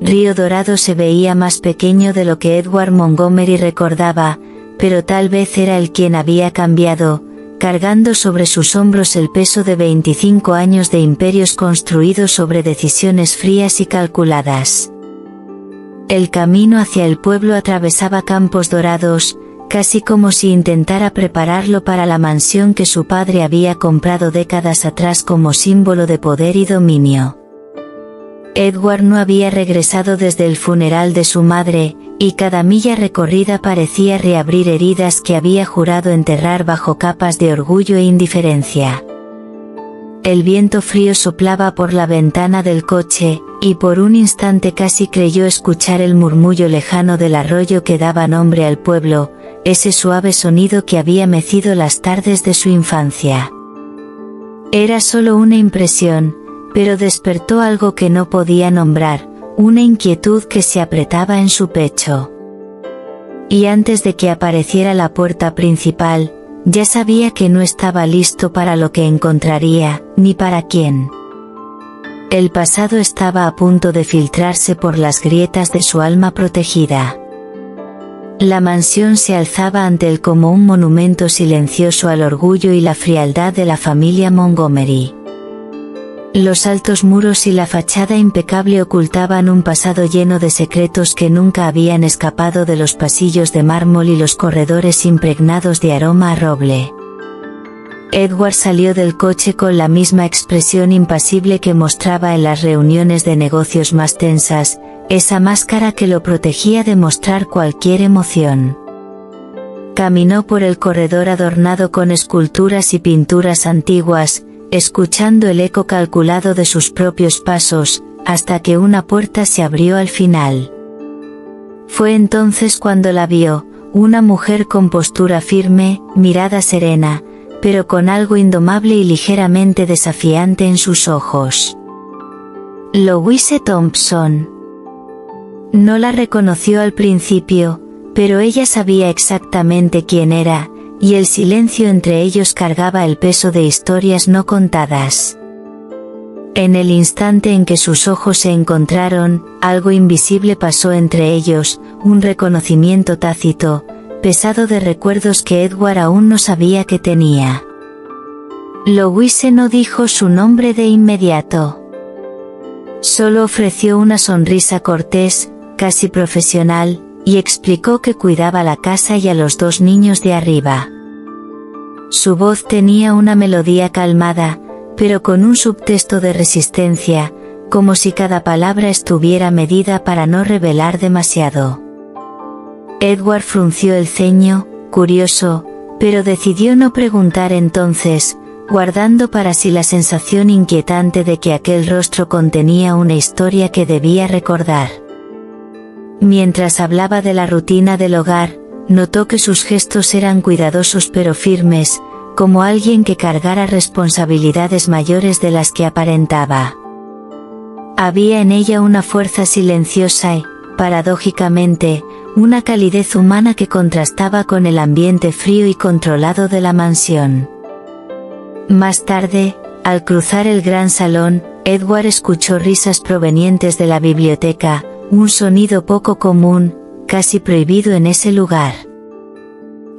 Río Dorado se veía más pequeño de lo que Edward Montgomery recordaba, pero tal vez era él quien había cambiado, cargando sobre sus hombros el peso de 25 años de imperios construidos sobre decisiones frías y calculadas. El camino hacia el pueblo atravesaba campos dorados, casi como si intentara prepararlo para la mansión que su padre había comprado décadas atrás como símbolo de poder y dominio. Edward no había regresado desde el funeral de su madre, y cada milla recorrida parecía reabrir heridas que había jurado enterrar bajo capas de orgullo e indiferencia. El viento frío soplaba por la ventana del coche, y por un instante casi creyó escuchar el murmullo lejano del arroyo que daba nombre al pueblo, ese suave sonido que había mecido las tardes de su infancia. Era solo una impresión, pero despertó algo que no podía nombrar, una inquietud que se apretaba en su pecho. Y antes de que apareciera la puerta principal, ya sabía que no estaba listo para lo que encontraría, ni para quién. El pasado estaba a punto de filtrarse por las grietas de su alma protegida. La mansión se alzaba ante él como un monumento silencioso al orgullo y la frialdad de la familia Montgomery. Los altos muros y la fachada impecable ocultaban un pasado lleno de secretos que nunca habían escapado de los pasillos de mármol y los corredores impregnados de aroma a roble. Edward salió del coche con la misma expresión impasible que mostraba en las reuniones de negocios más tensas, esa máscara que lo protegía de mostrar cualquier emoción. Caminó por el corredor adornado con esculturas y pinturas antiguas, escuchando el eco calculado de sus propios pasos, hasta que una puerta se abrió al final. Fue entonces cuando la vio, una mujer con postura firme, mirada serena, pero con algo indomable y ligeramente desafiante en sus ojos. Louise Thompson. No la reconoció al principio, pero ella sabía exactamente quién era, y el silencio entre ellos cargaba el peso de historias no contadas. En el instante en que sus ojos se encontraron, algo invisible pasó entre ellos, un reconocimiento tácito, pesado de recuerdos que Edward aún no sabía que tenía. Louise no dijo su nombre de inmediato. Solo ofreció una sonrisa cortés, casi profesional, y explicó que cuidaba la casa y a los dos niños de arriba. Su voz tenía una melodía calmada, pero con un subtexto de resistencia, como si cada palabra estuviera medida para no revelar demasiado. Edward frunció el ceño, curioso, pero decidió no preguntar entonces, guardando para sí la sensación inquietante de que aquel rostro contenía una historia que debía recordar. Mientras hablaba de la rutina del hogar, notó que sus gestos eran cuidadosos pero firmes, como alguien que cargara responsabilidades mayores de las que aparentaba. Había en ella una fuerza silenciosa y, paradójicamente, una calidez humana que contrastaba con el ambiente frío y controlado de la mansión. Más tarde, al cruzar el gran salón, Edward escuchó risas provenientes de la biblioteca, un sonido poco común, casi prohibido en ese lugar.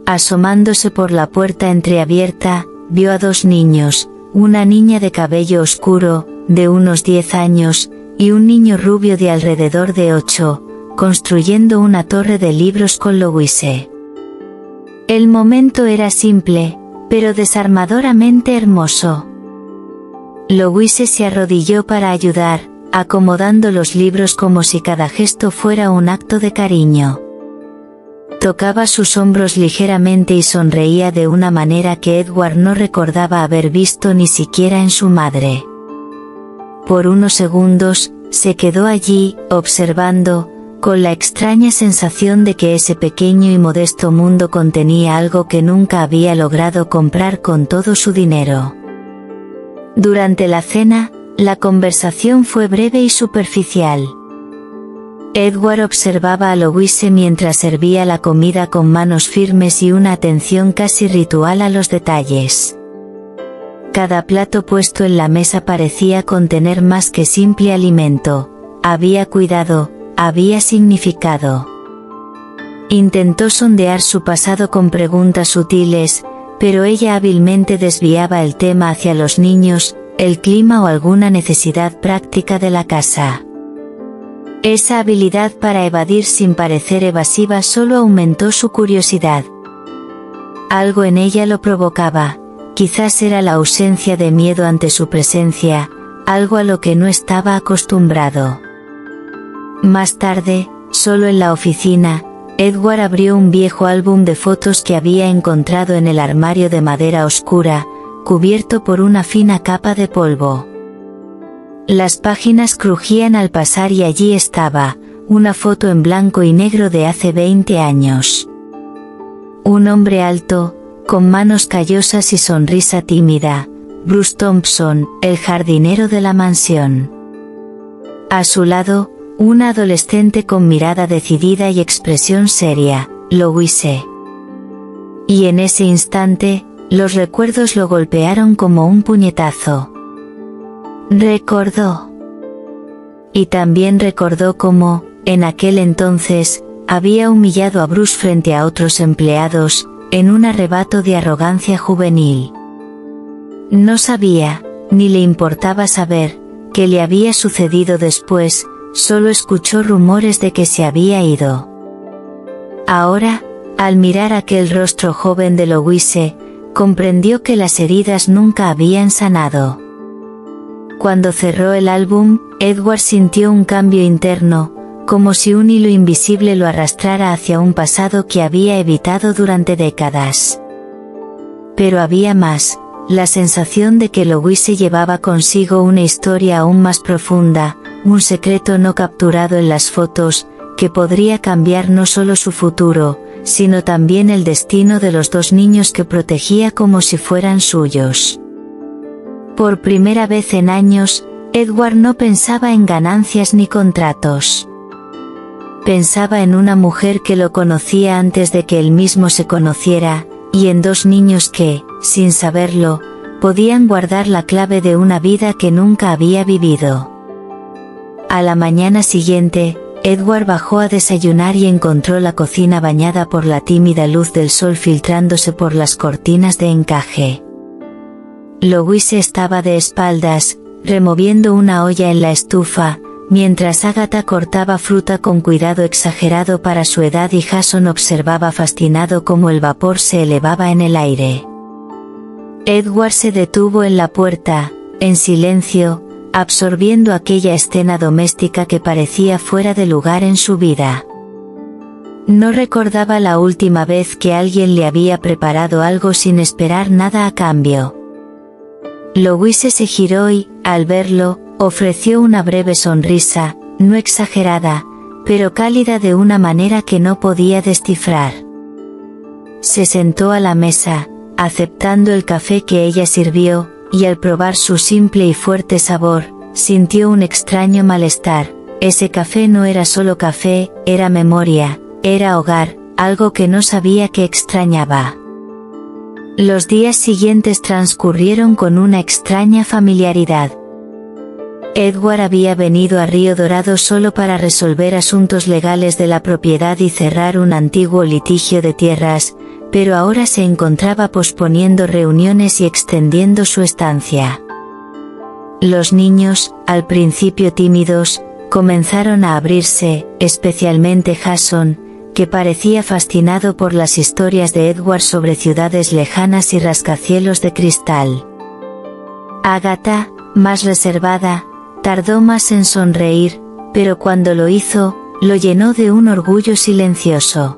Asomándose por la puerta entreabierta, vio a dos niños, una niña de cabello oscuro, de unos 10 años, y un niño rubio de alrededor de 8, construyendo una torre de libros con Louise. El momento era simple, pero desarmadoramente hermoso. Louise se arrodilló para ayudar, acomodando los libros como si cada gesto fuera un acto de cariño. Tocaba sus hombros ligeramente y sonreía de una manera que Edward no recordaba haber visto ni siquiera en su madre. Por unos segundos, se quedó allí, observando, con la extraña sensación de que ese pequeño y modesto mundo contenía algo que nunca había logrado comprar con todo su dinero. Durante la cena, la conversación fue breve y superficial. Edward observaba a Louise mientras servía la comida con manos firmes y una atención casi ritual a los detalles. Cada plato puesto en la mesa parecía contener más que simple alimento, había cuidado, había significado. Intentó sondear su pasado con preguntas sutiles, pero ella hábilmente desviaba el tema hacia los niños, el clima o alguna necesidad práctica de la casa. Esa habilidad para evadir sin parecer evasiva solo aumentó su curiosidad. Algo en ella lo provocaba, quizás era la ausencia de miedo ante su presencia, algo a lo que no estaba acostumbrado. Más tarde, solo en la oficina, Edward abrió un viejo álbum de fotos que había encontrado en el armario de madera oscura, cubierto por una fina capa de polvo. Las páginas crujían al pasar y allí estaba, una foto en blanco y negro de hace 20 años. Un hombre alto, con manos callosas y sonrisa tímida, Bruce Thompson, el jardinero de la mansión. A su lado, una adolescente con mirada decidida y expresión seria, Louise. Y en ese instante, los recuerdos lo golpearon como un puñetazo. Recordó. Y también recordó cómo, en aquel entonces, había humillado a Bruce frente a otros empleados, en un arrebato de arrogancia juvenil. No sabía, ni le importaba saber, qué le había sucedido después, solo escuchó rumores de que se había ido. Ahora, al mirar aquel rostro joven de Louise, comprendió que las heridas nunca habían sanado. Cuando cerró el álbum, Edward sintió un cambio interno, como si un hilo invisible lo arrastrara hacia un pasado que había evitado durante décadas. Pero había más, la sensación de que Louise llevaba consigo una historia aún más profunda, un secreto no capturado en las fotos, que podría cambiar no solo su futuro, sino también el destino de los dos niños que protegía como si fueran suyos. Por primera vez en años, Edward no pensaba en ganancias ni contratos. Pensaba en una mujer que lo conocía antes de que él mismo se conociera, y en dos niños que, sin saberlo, podían guardar la clave de una vida que nunca había vivido. A la mañana siguiente, Edward bajó a desayunar y encontró la cocina bañada por la tímida luz del sol filtrándose por las cortinas de encaje. Louise estaba de espaldas, removiendo una olla en la estufa, mientras Agatha cortaba fruta con cuidado exagerado para su edad y Jason observaba fascinado cómo el vapor se elevaba en el aire. Edward se detuvo en la puerta, en silencio, absorbiendo aquella escena doméstica que parecía fuera de lugar en su vida. No recordaba la última vez que alguien le había preparado algo sin esperar nada a cambio. Louise se giró y, al verlo, ofreció una breve sonrisa, no exagerada, pero cálida de una manera que no podía descifrar. Se sentó a la mesa, aceptando el café que ella sirvió, y al probar su simple y fuerte sabor, sintió un extraño malestar. Ese café no era solo café, era memoria, era hogar, algo que no sabía que extrañaba. Los días siguientes transcurrieron con una extraña familiaridad. Edward había venido a Río Dorado solo para resolver asuntos legales de la propiedad y cerrar un antiguo litigio de tierras, pero ahora se encontraba posponiendo reuniones y extendiendo su estancia. Los niños, al principio tímidos, comenzaron a abrirse, especialmente Jason, que parecía fascinado por las historias de Edward sobre ciudades lejanas y rascacielos de cristal. Agatha, más reservada, tardó más en sonreír, pero cuando lo hizo, lo llenó de un orgullo silencioso.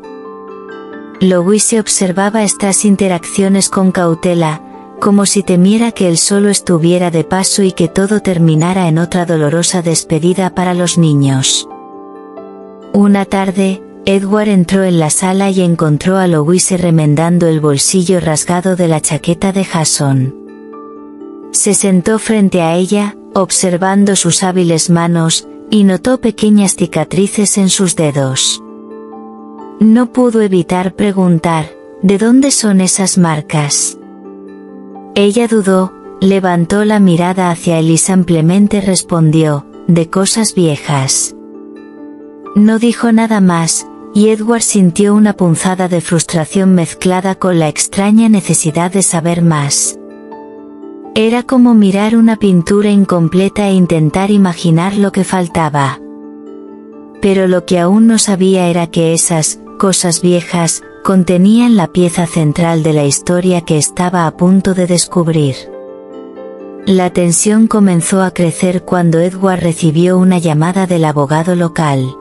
Louise observaba estas interacciones con cautela, como si temiera que él solo estuviera de paso y que todo terminara en otra dolorosa despedida para los niños. Una tarde, Edward entró en la sala y encontró a Louise remendando el bolsillo rasgado de la chaqueta de Jason. Se sentó frente a ella, observando sus hábiles manos, y notó pequeñas cicatrices en sus dedos. No pudo evitar preguntar, ¿de dónde son esas marcas? Ella dudó, levantó la mirada hacia él y simplemente respondió, de cosas viejas. No dijo nada más, y Edward sintió una punzada de frustración mezclada con la extraña necesidad de saber más. Era como mirar una pintura incompleta e intentar imaginar lo que faltaba. Pero lo que aún no sabía era que esas cosas viejas contenían la pieza central de la historia que estaba a punto de descubrir. La tensión comenzó a crecer cuando Edward recibió una llamada del abogado local.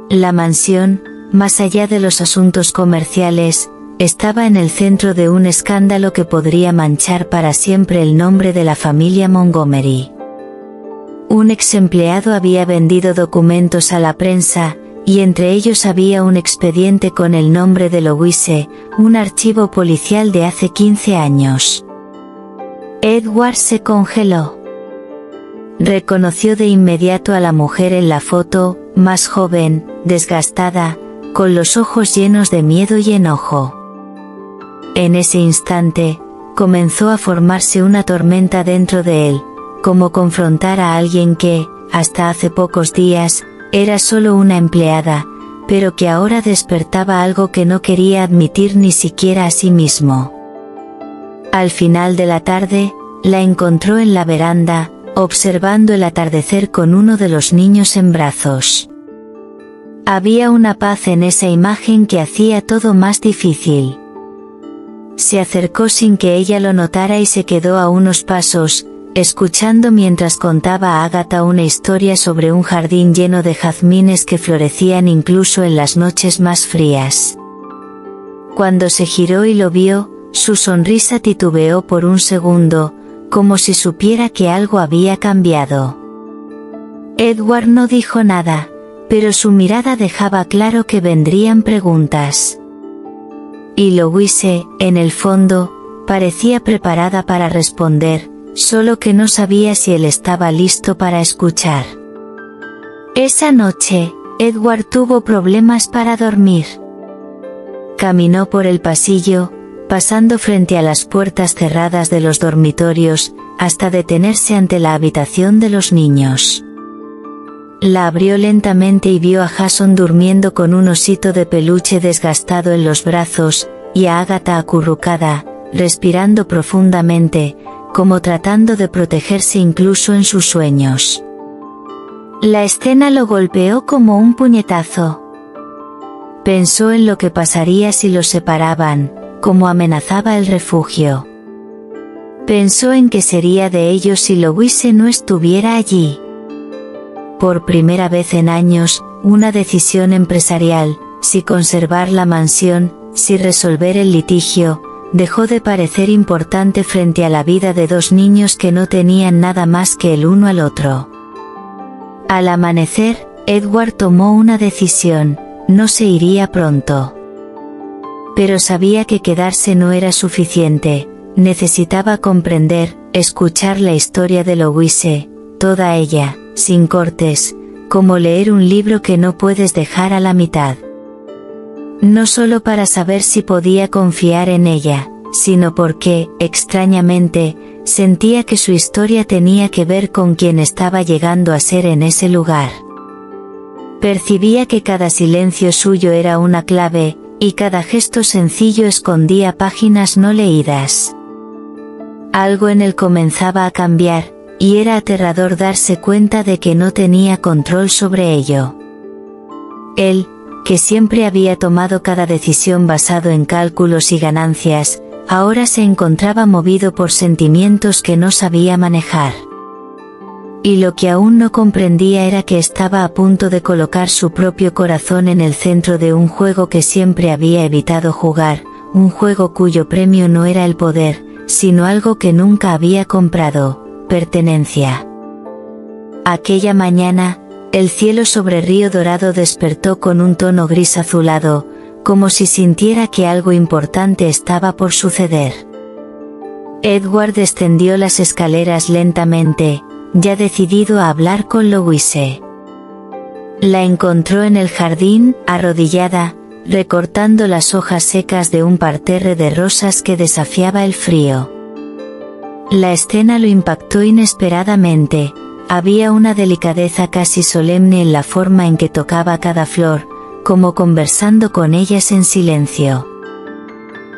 La mansión, más allá de los asuntos comerciales, estaba en el centro de un escándalo que podría manchar para siempre el nombre de la familia Montgomery. Un ex empleado había vendido documentos a la prensa, y entre ellos había un expediente con el nombre de Louise, un archivo policial de hace 15 años. Edward se congeló. Reconoció de inmediato a la mujer en la foto, más joven, desgastada, con los ojos llenos de miedo y enojo. En ese instante, comenzó a formarse una tormenta dentro de él, como confrontar a alguien que, hasta hace pocos días, era solo una empleada, pero que ahora despertaba algo que no quería admitir ni siquiera a sí mismo. Al final de la tarde, la encontró en la veranda, observando el atardecer con uno de los niños en brazos. Había una paz en esa imagen que hacía todo más difícil. Se acercó sin que ella lo notara y se quedó a unos pasos, escuchando mientras contaba a Agatha una historia sobre un jardín lleno de jazmines que florecían incluso en las noches más frías. Cuando se giró y lo vio, su sonrisa titubeó por un segundo, como si supiera que algo había cambiado. Edward no dijo nada, pero su mirada dejaba claro que vendrían preguntas. Y Louise, en el fondo, parecía preparada para responder, solo que no sabía si él estaba listo para escuchar. Esa noche, Edward tuvo problemas para dormir. Caminó por el pasillo, pasando frente a las puertas cerradas de los dormitorios, hasta detenerse ante la habitación de los niños. La abrió lentamente y vio a Jason durmiendo con un osito de peluche desgastado en los brazos, y a Agatha acurrucada, respirando profundamente, como tratando de protegerse incluso en sus sueños. La escena lo golpeó como un puñetazo. Pensó en lo que pasaría si los separaban, como amenazaba el refugio. Pensó en qué sería de ellos si Louise no estuviera allí. Por primera vez en años, una decisión empresarial, si conservar la mansión, si resolver el litigio, dejó de parecer importante frente a la vida de dos niños que no tenían nada más que el uno al otro. Al amanecer, Edward tomó una decisión: no se iría pronto. Pero sabía que quedarse no era suficiente, necesitaba comprender, escuchar la historia de Louise, toda ella, sin cortes, como leer un libro que no puedes dejar a la mitad. No solo para saber si podía confiar en ella, sino porque, extrañamente, sentía que su historia tenía que ver con quien estaba llegando a ser en ese lugar. Percibía que cada silencio suyo era una clave, y cada gesto sencillo escondía páginas no leídas. Algo en él comenzaba a cambiar, y era aterrador darse cuenta de que no tenía control sobre ello. Él, que siempre había tomado cada decisión basado en cálculos y ganancias, ahora se encontraba movido por sentimientos que no sabía manejar. Y lo que aún no comprendía era que estaba a punto de colocar su propio corazón en el centro de un juego que siempre había evitado jugar, un juego cuyo premio no era el poder, sino algo que nunca había comprado: pertenencia. Aquella mañana, el cielo sobre Río Dorado despertó con un tono gris azulado, como si sintiera que algo importante estaba por suceder. Edward descendió las escaleras lentamente, ya decidido a hablar con Louise. La encontró en el jardín, arrodillada, recortando las hojas secas de un parterre de rosas que desafiaba el frío. La escena lo impactó inesperadamente. había una delicadeza casi solemne en la forma en que tocaba cada flor, como conversando con ellas en silencio.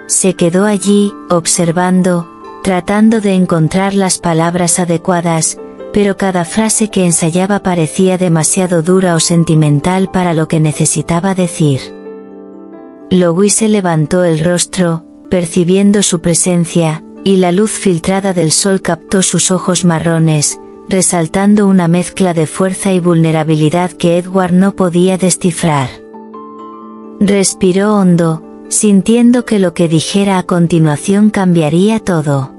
Se quedó allí, observando, tratando de encontrar las palabras adecuadas, pero cada frase que ensayaba parecía demasiado dura o sentimental para lo que necesitaba decir. Louise levantó el rostro, percibiendo su presencia, y la luz filtrada del sol captó sus ojos marrones, resaltando una mezcla de fuerza y vulnerabilidad que Edward no podía descifrar. Respiró hondo, sintiendo que lo que dijera a continuación cambiaría todo.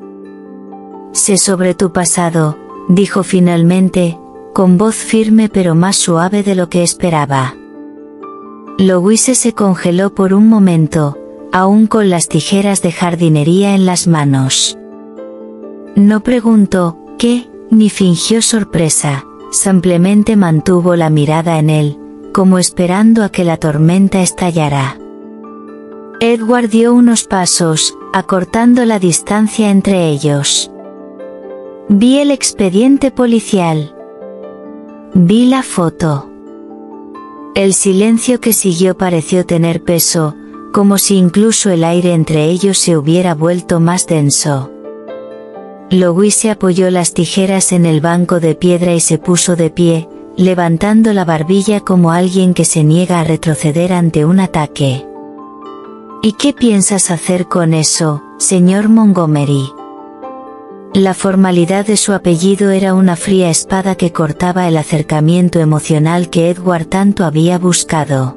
«Sé sobre tu pasado», dijo finalmente, con voz firme pero más suave de lo que esperaba. Louise se congeló por un momento, aún con las tijeras de jardinería en las manos. No preguntó qué, ni fingió sorpresa, simplemente mantuvo la mirada en él, como esperando a que la tormenta estallara. Edward dio unos pasos, acortando la distancia entre ellos. Vi el expediente policial. Vi la foto. El silencio que siguió pareció tener peso, como si incluso el aire entre ellos se hubiera vuelto más denso. Louise apoyó las tijeras en el banco de piedra y se puso de pie, levantando la barbilla como alguien que se niega a retroceder ante un ataque. ¿Y qué piensas hacer con eso, señor Montgomery? La formalidad de su apellido era una fría espada que cortaba el acercamiento emocional que Edward tanto había buscado.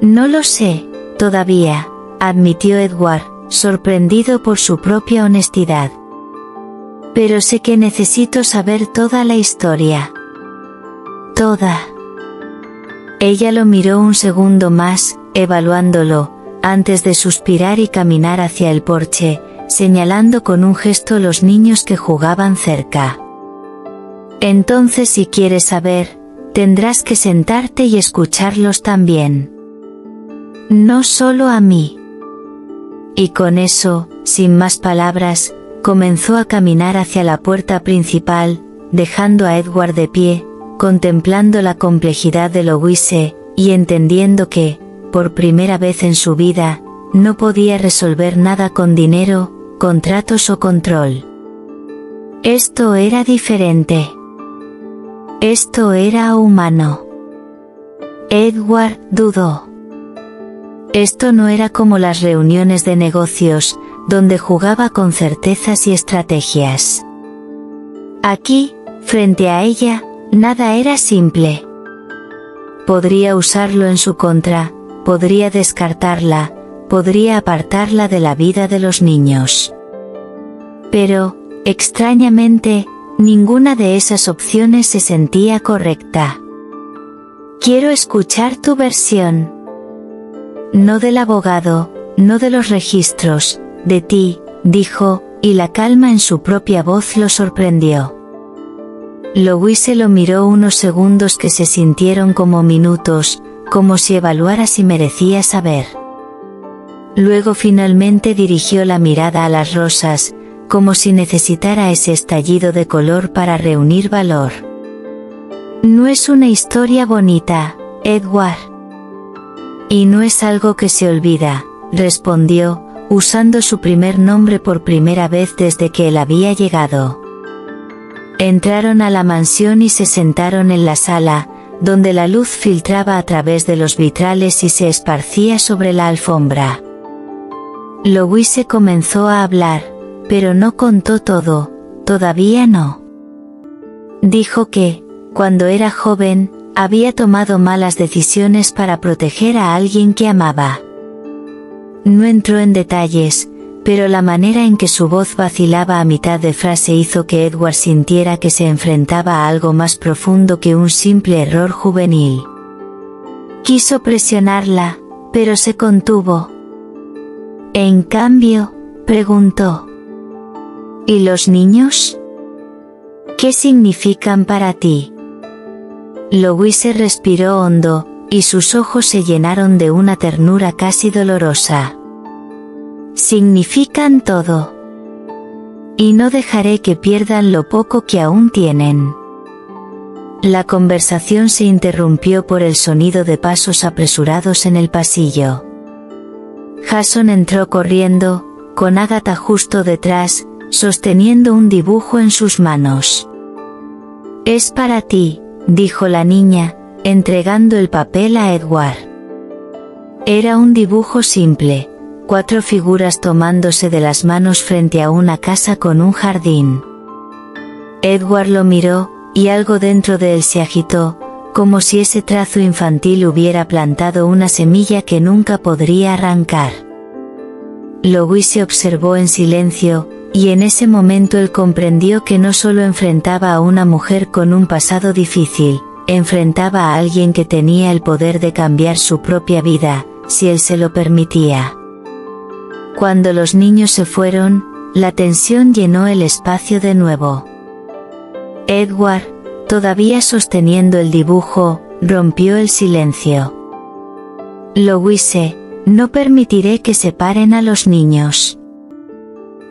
No lo sé, todavía, admitió Edward, sorprendido por su propia honestidad. Pero sé que necesito saber toda la historia. Toda. Ella lo miró un segundo más, evaluándolo, antes de suspirar y caminar hacia el porche, señalando con un gesto los niños que jugaban cerca. Entonces, si quieres saber, tendrás que sentarte y escucharlos también. No solo a mí. Y con eso, sin más palabras, comenzó a caminar hacia la puerta principal, dejando a Edward de pie, contemplando la complejidad de Louise, y entendiendo que, por primera vez en su vida, no podía resolver nada con dinero, contratos o control. Esto era diferente. Esto era humano. Edward dudó. Esto no era como las reuniones de negocios, donde jugaba con certezas y estrategias. Aquí, frente a ella, nada era simple. Podría usarlo en su contra, podría descartarla, podría apartarla de la vida de los niños. Pero, extrañamente, ninguna de esas opciones se sentía correcta. Quiero escuchar tu versión. No del abogado, no de los registros, de ti, dijo, y la calma en su propia voz lo sorprendió. Louise lo miró unos segundos que se sintieron como minutos, como si evaluara si merecía saber. Luego finalmente dirigió la mirada a las rosas, como si necesitara ese estallido de color para reunir valor. No es una historia bonita, Edward. Y no es algo que se olvida, respondió, usando su primer nombre por primera vez desde que él había llegado. Entraron a la mansión y se sentaron en la sala, donde la luz filtraba a través de los vitrales y se esparcía sobre la alfombra. Louise comenzó a hablar, pero no contó todo, todavía no. Dijo que, cuando era joven, había tomado malas decisiones para proteger a alguien que amaba. No entró en detalles, pero la manera en que su voz vacilaba a mitad de frase hizo que Edward sintiera que se enfrentaba a algo más profundo que un simple error juvenil. Quiso presionarla, pero se contuvo. En cambio, preguntó: ¿y los niños? ¿Qué significan para ti? Louise respiró hondo, y sus ojos se llenaron de una ternura casi dolorosa. Significan todo. Y no dejaré que pierdan lo poco que aún tienen. La conversación se interrumpió por el sonido de pasos apresurados en el pasillo. Jason entró corriendo, con Agatha justo detrás, sosteniendo un dibujo en sus manos. «Es para ti», dijo la niña, entregando el papel a Edward. Era un dibujo simple, 4 figuras tomándose de las manos frente a una casa con un jardín. Edward lo miró, y algo dentro de él se agitó, como si ese trazo infantil hubiera plantado una semilla que nunca podría arrancar. Louis se observó en silencio, y en ese momento él comprendió que no solo enfrentaba a una mujer con un pasado difícil, enfrentaba a alguien que tenía el poder de cambiar su propia vida, si él se lo permitía. Cuando los niños se fueron, la tensión llenó el espacio de nuevo. Edward, todavía sosteniendo el dibujo, rompió el silencio. «Louise, no permitiré que separen a los niños.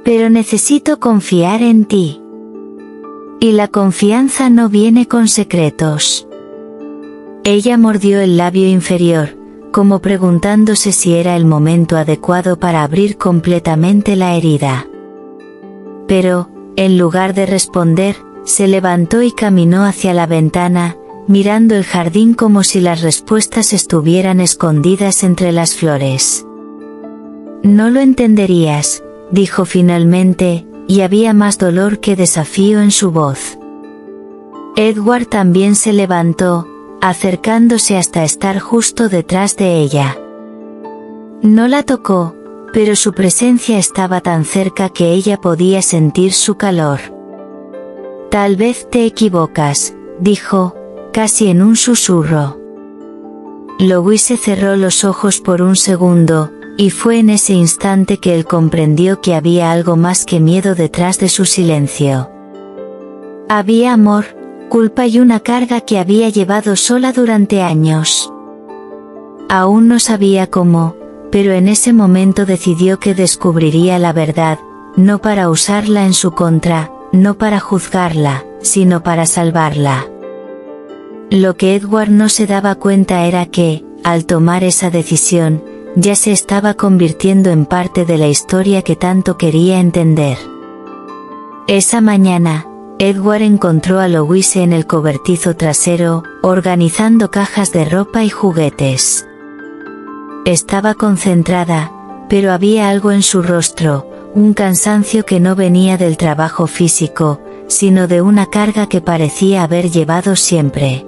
Pero necesito confiar en ti. Y la confianza no viene con secretos». Ella mordió el labio inferior, como preguntándose si era el momento adecuado para abrir completamente la herida. Pero, en lugar de responder, se levantó y caminó hacia la ventana, mirando el jardín como si las respuestas estuvieran escondidas entre las flores. «No lo entenderías», dijo finalmente, y había más dolor que desafío en su voz. Edward también se levantó, acercándose hasta estar justo detrás de ella. No la tocó, pero su presencia estaba tan cerca que ella podía sentir su calor. «Tal vez te equivocas», dijo, casi en un susurro. Louise cerró los ojos por un segundo, y fue en ese instante que él comprendió que había algo más que miedo detrás de su silencio. Había amor, culpa y una carga que había llevado sola durante años. Aún no sabía cómo, pero en ese momento decidió que descubriría la verdad, no para usarla en su contra, no para juzgarla, sino para salvarla. Lo que Edward no se daba cuenta era que, al tomar esa decisión, ya se estaba convirtiendo en parte de la historia que tanto quería entender. Esa mañana, Edward encontró a Louise en el cobertizo trasero, organizando cajas de ropa y juguetes. Estaba concentrada, pero había algo en su rostro, un cansancio que no venía del trabajo físico, sino de una carga que parecía haber llevado siempre.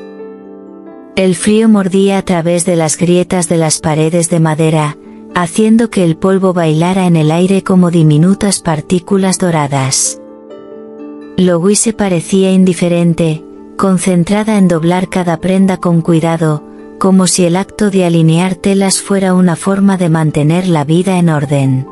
El frío mordía a través de las grietas de las paredes de madera, haciendo que el polvo bailara en el aire como diminutas partículas doradas. Louise parecía indiferente, concentrada en doblar cada prenda con cuidado, como si el acto de alinear telas fuera una forma de mantener la vida en orden.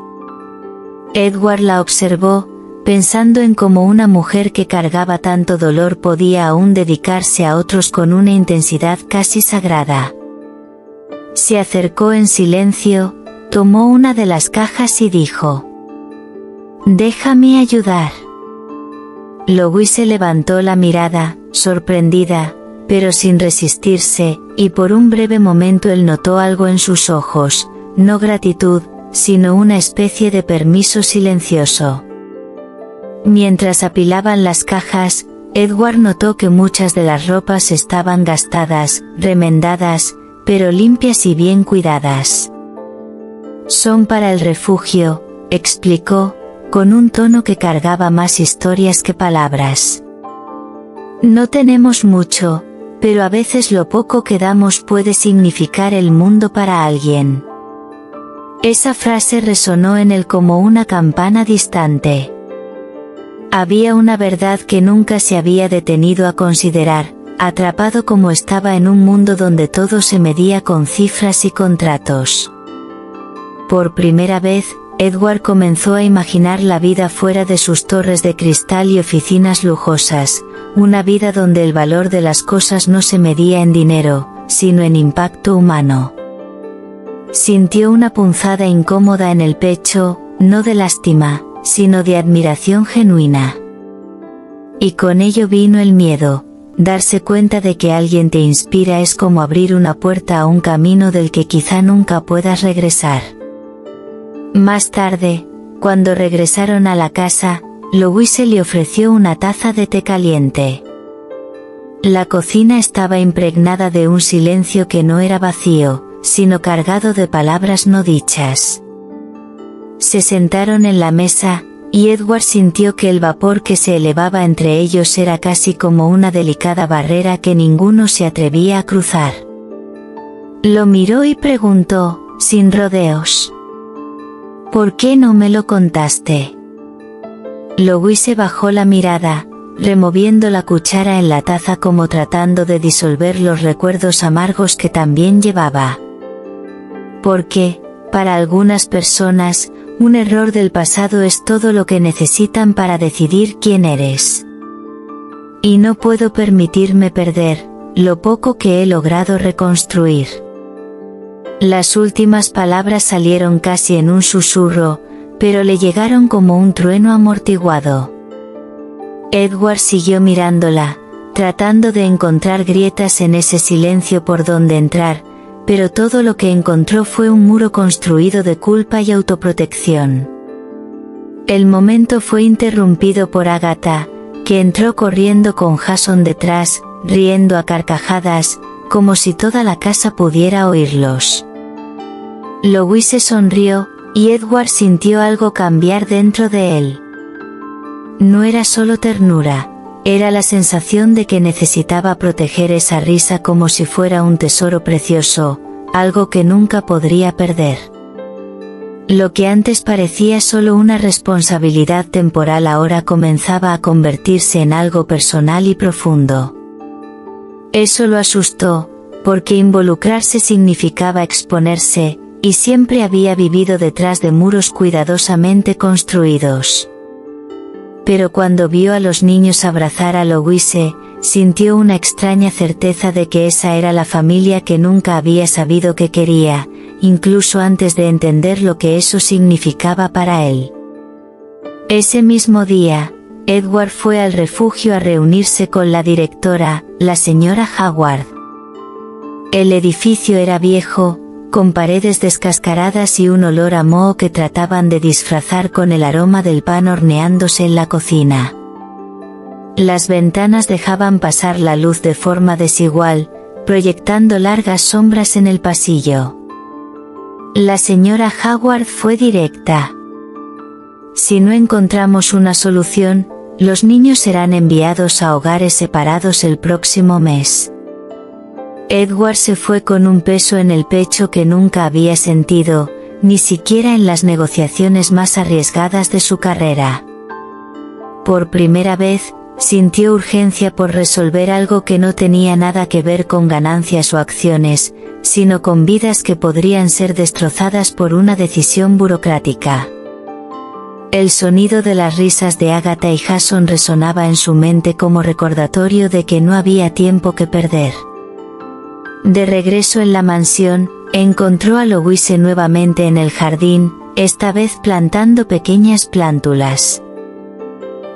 Edward la observó, pensando en cómo una mujer que cargaba tanto dolor podía aún dedicarse a otros con una intensidad casi sagrada. Se acercó en silencio, tomó una de las cajas y dijo: «Déjame ayudar». Louise levantó la mirada, sorprendida, pero sin resistirse, y por un breve momento él notó algo en sus ojos, no gratitud, sino una especie de permiso silencioso. Mientras apilaban las cajas, Edward notó que muchas de las ropas estaban gastadas, remendadas, pero limpias y bien cuidadas. «Son para el refugio», explicó, con un tono que cargaba más historias que palabras. «No tenemos mucho, pero a veces lo poco que damos puede significar el mundo para alguien». Esa frase resonó en él como una campana distante. Había una verdad que nunca se había detenido a considerar, atrapado como estaba en un mundo donde todo se medía con cifras y contratos. Por primera vez, Edward comenzó a imaginar la vida fuera de sus torres de cristal y oficinas lujosas, una vida donde el valor de las cosas no se medía en dinero, sino en impacto humano. Sintió una punzada incómoda en el pecho, no de lástima, sino de admiración genuina. Y con ello vino el miedo, darse cuenta de que alguien te inspira es como abrir una puerta a un camino del que quizá nunca puedas regresar. Más tarde, cuando regresaron a la casa, Louise le ofreció una taza de té caliente. La cocina estaba impregnada de un silencio que no era vacío, sino cargado de palabras no dichas. Se sentaron en la mesa, y Edward sintió que el vapor que se elevaba entre ellos era casi como una delicada barrera que ninguno se atrevía a cruzar. Lo miró y preguntó, sin rodeos: ¿por qué no me lo contaste? Louise bajó la mirada, removiendo la cuchara en la taza como tratando de disolver los recuerdos amargos que también llevaba. Porque, para algunas personas, un error del pasado es todo lo que necesitan para decidir quién eres. Y no puedo permitirme perder lo poco que he logrado reconstruir. Las últimas palabras salieron casi en un susurro, pero le llegaron como un trueno amortiguado. Edward siguió mirándola, tratando de encontrar grietas en ese silencio por donde entrar, pero todo lo que encontró fue un muro construido de culpa y autoprotección. El momento fue interrumpido por Agatha, que entró corriendo con Jason detrás, riendo a carcajadas, como si toda la casa pudiera oírlos. Louise sonrió, y Edward sintió algo cambiar dentro de él. No era solo ternura, era la sensación de que necesitaba proteger esa risa como si fuera un tesoro precioso, algo que nunca podría perder. Lo que antes parecía solo una responsabilidad temporal ahora comenzaba a convertirse en algo personal y profundo. Eso lo asustó, porque involucrarse significaba exponerse, y siempre había vivido detrás de muros cuidadosamente construidos. Pero cuando vio a los niños abrazar a Louise, sintió una extraña certeza de que esa era la familia que nunca había sabido que quería, incluso antes de entender lo que eso significaba para él. Ese mismo día, Edward fue al refugio a reunirse con la directora, la señora Howard. El edificio era viejo, con paredes descascaradas y un olor a moho que trataban de disfrazar con el aroma del pan horneándose en la cocina. Las ventanas dejaban pasar la luz de forma desigual, proyectando largas sombras en el pasillo. La señora Howard fue directa. Si no encontramos una solución, los niños serán enviados a hogares separados el próximo mes. Edward se fue con un peso en el pecho que nunca había sentido, ni siquiera en las negociaciones más arriesgadas de su carrera. Por primera vez, sintió urgencia por resolver algo que no tenía nada que ver con ganancias o acciones, sino con vidas que podrían ser destrozadas por una decisión burocrática. El sonido de las risas de Agatha y Jason resonaba en su mente como recordatorio de que no había tiempo que perder. De regreso en la mansión, encontró a Louise nuevamente en el jardín, esta vez plantando pequeñas plántulas.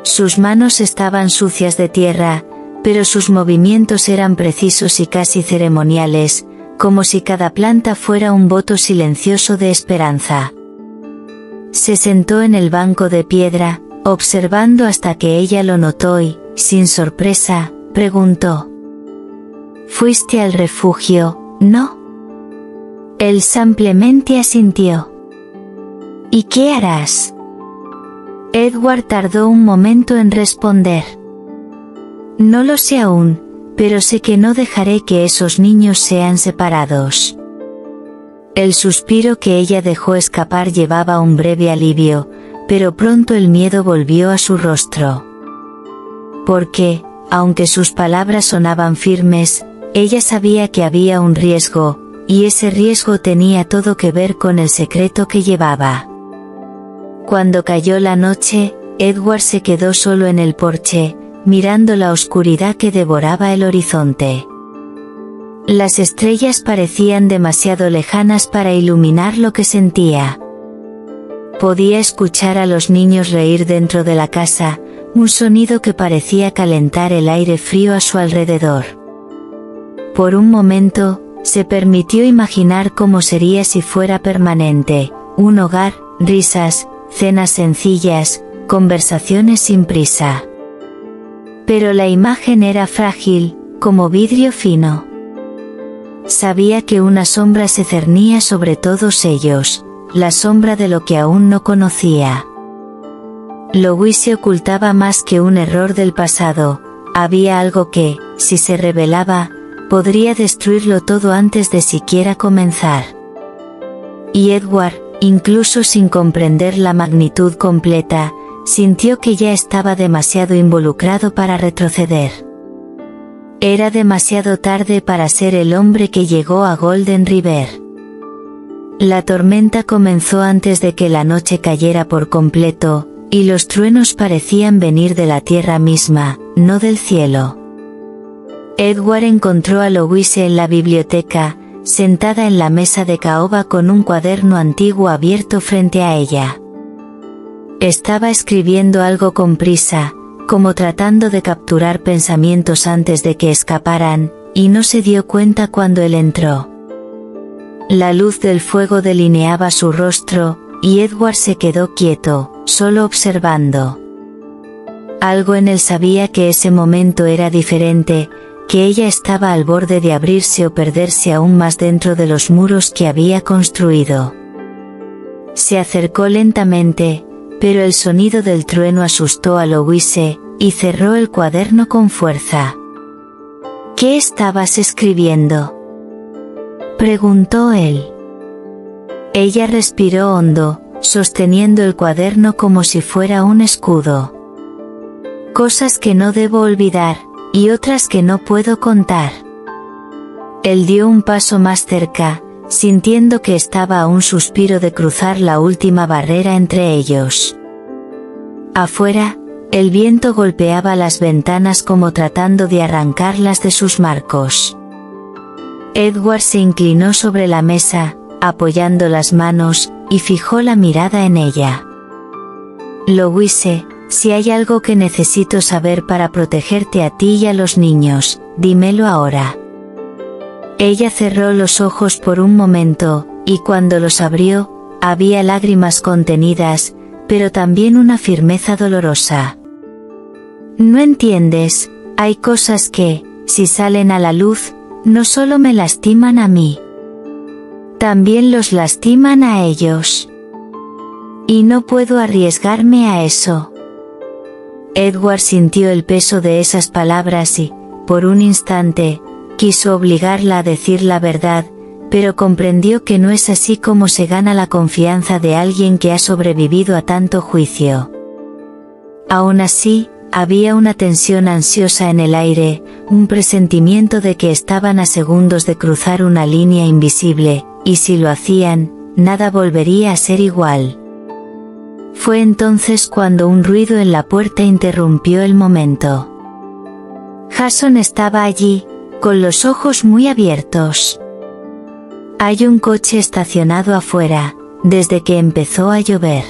Sus manos estaban sucias de tierra, pero sus movimientos eran precisos y casi ceremoniales, como si cada planta fuera un voto silencioso de esperanza. Se sentó en el banco de piedra, observando hasta que ella lo notó y, sin sorpresa, preguntó: «¿Fuiste al refugio, no?» Él simplemente asintió. «¿Y qué harás?» Edward tardó un momento en responder. «No lo sé aún, pero sé que no dejaré que esos niños sean separados». El suspiro que ella dejó escapar llevaba un breve alivio, pero pronto el miedo volvió a su rostro. Porque, aunque sus palabras sonaban firmes, ella sabía que había un riesgo, y ese riesgo tenía todo que ver con el secreto que llevaba. Cuando cayó la noche, Edward se quedó solo en el porche, mirando la oscuridad que devoraba el horizonte. Las estrellas parecían demasiado lejanas para iluminar lo que sentía. Podía escuchar a los niños reír dentro de la casa, un sonido que parecía calentar el aire frío a su alrededor. Por un momento, se permitió imaginar cómo sería si fuera permanente, un hogar, risas, cenas sencillas, conversaciones sin prisa. Pero la imagen era frágil, como vidrio fino. Sabía que una sombra se cernía sobre todos ellos, la sombra de lo que aún no conocía. Louise ocultaba más que un error del pasado, había algo que, si se revelaba, podría destruirlo todo antes de siquiera comenzar. Y Edward, incluso sin comprender la magnitud completa, sintió que ya estaba demasiado involucrado para retroceder. Era demasiado tarde para ser el hombre que llegó a Golden River. La tormenta comenzó antes de que la noche cayera por completo, y los truenos parecían venir de la tierra misma, no del cielo. Edward encontró a Louise en la biblioteca, sentada en la mesa de caoba con un cuaderno antiguo abierto frente a ella. Estaba escribiendo algo con prisa, como tratando de capturar pensamientos antes de que escaparan, y no se dio cuenta cuando él entró. La luz del fuego delineaba su rostro, y Edward se quedó quieto, solo observando. Algo en él sabía que ese momento era diferente, que ella estaba al borde de abrirse o perderse aún más dentro de los muros que había construido. Se acercó lentamente, pero el sonido del trueno asustó a Louise, y cerró el cuaderno con fuerza. ¿Qué estabas escribiendo?, preguntó él. Ella respiró hondo, sosteniendo el cuaderno como si fuera un escudo. Cosas que no debo olvidar, y otras que no puedo contar. Él dio un paso más cerca, sintiendo que estaba a un suspiro de cruzar la última barrera entre ellos. Afuera, el viento golpeaba las ventanas como tratando de arrancarlas de sus marcos. Edward se inclinó sobre la mesa, apoyando las manos, y fijó la mirada en ella. Louise, si hay algo que necesito saber para protegerte a ti y a los niños, dímelo ahora. Ella cerró los ojos por un momento, y cuando los abrió, había lágrimas contenidas, pero también una firmeza dolorosa. No entiendes, hay cosas que, si salen a la luz, no solo me lastiman a mí. También los lastiman a ellos. Y no puedo arriesgarme a eso. Edward sintió el peso de esas palabras y, por un instante, quiso obligarla a decir la verdad, pero comprendió que no es así como se gana la confianza de alguien que ha sobrevivido a tanto juicio. Aún así, había una tensión ansiosa en el aire, un presentimiento de que estaban a segundos de cruzar una línea invisible, y si lo hacían, nada volvería a ser igual. Fue entonces cuando un ruido en la puerta interrumpió el momento. Jason estaba allí, con los ojos muy abiertos. Hay un coche estacionado afuera, desde que empezó a llover.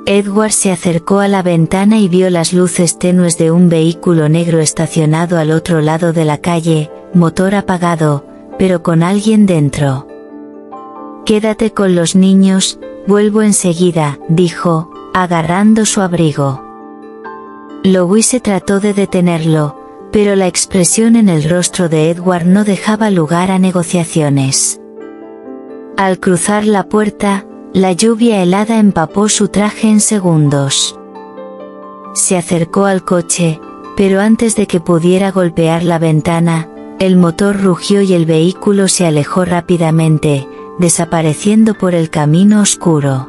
Edward se acercó a la ventana y vio las luces tenues de un vehículo negro estacionado al otro lado de la calle, motor apagado, pero con alguien dentro. Quédate con los niños, vuelvo enseguida, dijo, agarrando su abrigo. Louise trató de detenerlo, pero la expresión en el rostro de Edward no dejaba lugar a negociaciones. Al cruzar la puerta, la lluvia helada empapó su traje en segundos. Se acercó al coche, pero antes de que pudiera golpear la ventana, el motor rugió y el vehículo se alejó rápidamente, desapareciendo por el camino oscuro.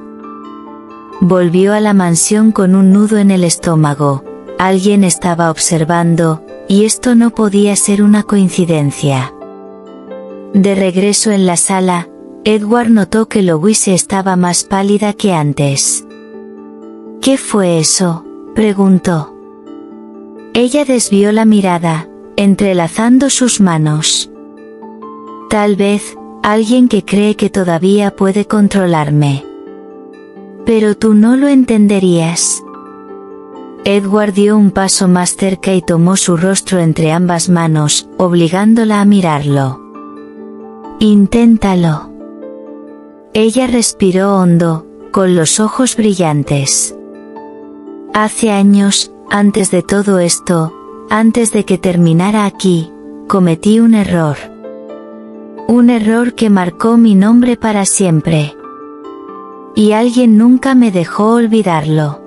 Volvió a la mansión con un nudo en el estómago. Alguien estaba observando, y esto no podía ser una coincidencia. De regreso en la sala, Edward notó que Louise estaba más pálida que antes. ¿Qué fue eso?, preguntó. Ella desvió la mirada, entrelazando sus manos. Tal vez, alguien que cree que todavía puede controlarme. Pero tú no lo entenderías. Edward dio un paso más cerca y tomó su rostro entre ambas manos, obligándola a mirarlo. Inténtalo. Ella respiró hondo, con los ojos brillantes. Hace años, antes de todo esto, antes de que terminara aquí, cometí un error. Un error que marcó mi nombre para siempre. Y alguien nunca me dejó olvidarlo.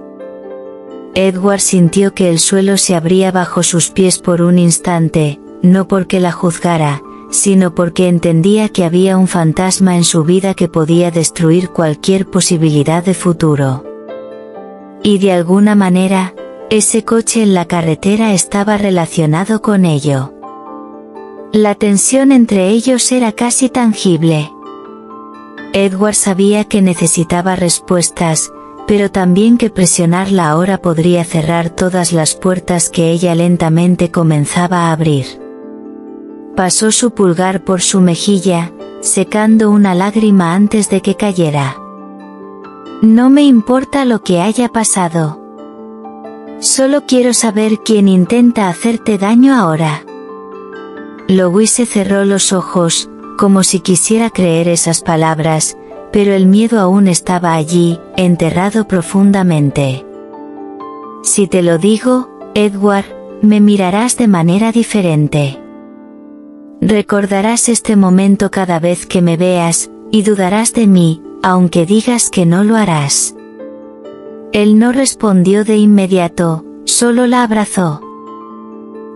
Edward sintió que el suelo se abría bajo sus pies por un instante, no porque la juzgara, sino porque entendía que había un fantasma en su vida que podía destruir cualquier posibilidad de futuro. Y de alguna manera, ese coche en la carretera estaba relacionado con ello. La tensión entre ellos era casi tangible. Edward sabía que necesitaba respuestas, pero también que presionarla ahora podría cerrar todas las puertas que ella lentamente comenzaba a abrir. Pasó su pulgar por su mejilla, secando una lágrima antes de que cayera. No me importa lo que haya pasado. Solo quiero saber quién intenta hacerte daño ahora. Louise cerró los ojos, como si quisiera creer esas palabras, pero el miedo aún estaba allí, enterrado profundamente. Si te lo digo, Edward, me mirarás de manera diferente. Recordarás este momento cada vez que me veas, y dudarás de mí, aunque digas que no lo harás. Él no respondió de inmediato, solo la abrazó.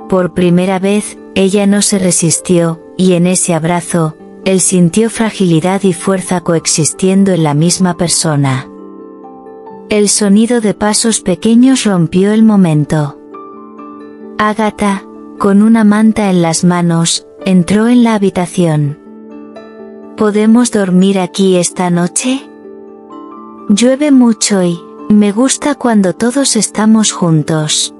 Por primera vez, ella no se resistió, y en ese abrazo, él sintió fragilidad y fuerza coexistiendo en la misma persona. El sonido de pasos pequeños rompió el momento. Agatha, con una manta en las manos, entró en la habitación. ¿Podemos dormir aquí esta noche? Llueve mucho y me gusta cuando todos estamos juntos.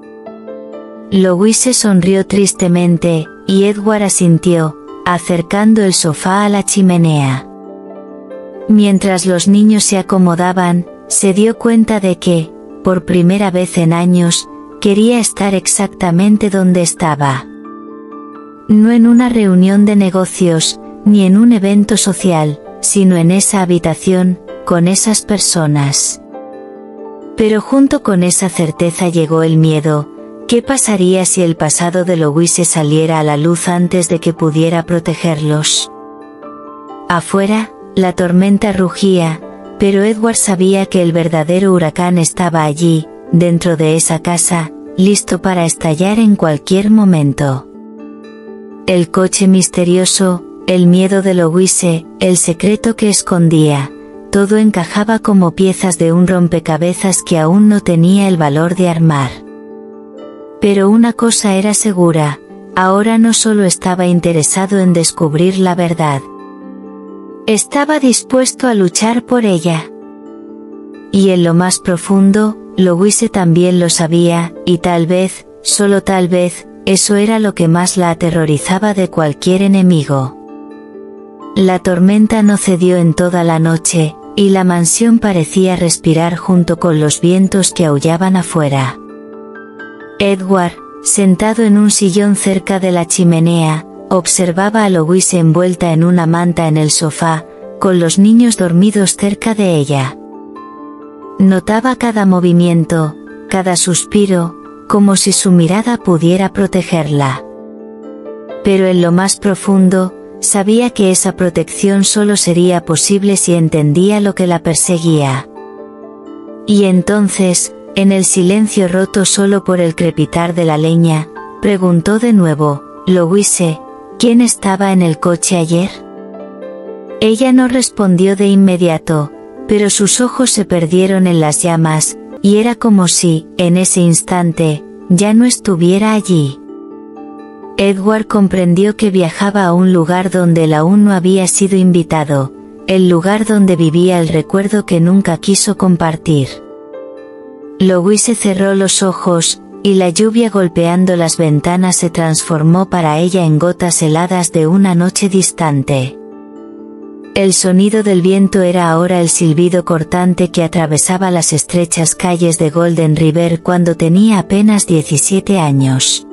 Louise sonrió tristemente, y Edward asintió, acercando el sofá a la chimenea. Mientras los niños se acomodaban, se dio cuenta de que, por primera vez en años, quería estar exactamente donde estaba. No en una reunión de negocios, ni en un evento social, sino en esa habitación, con esas personas. Pero junto con esa certeza llegó el miedo. ¿Qué pasaría si el pasado de Louise saliera a la luz antes de que pudiera protegerlos? Afuera, la tormenta rugía, pero Edward sabía que el verdadero huracán estaba allí, dentro de esa casa, listo para estallar en cualquier momento. El coche misterioso, el miedo de Louise, el secreto que escondía, todo encajaba como piezas de un rompecabezas que aún no tenía el valor de armar. Pero una cosa era segura, ahora no solo estaba interesado en descubrir la verdad. Estaba dispuesto a luchar por ella. Y en lo más profundo, Louise también lo sabía, y tal vez, solo tal vez, eso era lo que más la aterrorizaba de cualquier enemigo. La tormenta no cedió en toda la noche, y la mansión parecía respirar junto con los vientos que aullaban afuera. Edward, sentado en un sillón cerca de la chimenea, observaba a Louise envuelta en una manta en el sofá, con los niños dormidos cerca de ella. Notaba cada movimiento, cada suspiro, como si su mirada pudiera protegerla. Pero en lo más profundo, sabía que esa protección solo sería posible si entendía lo que la perseguía. Y entonces, en el silencio roto solo por el crepitar de la leña, preguntó de nuevo, Louise, ¿quién estaba en el coche ayer? Ella no respondió de inmediato, pero sus ojos se perdieron en las llamas, y era como si, en ese instante, ya no estuviera allí. Edward comprendió que viajaba a un lugar donde él aún no había sido invitado, el lugar donde vivía el recuerdo que nunca quiso compartir. Louise cerró los ojos, y la lluvia golpeando las ventanas se transformó para ella en gotas heladas de una noche distante. El sonido del viento era ahora el silbido cortante que atravesaba las estrechas calles de Golden River cuando tenía apenas 17 años.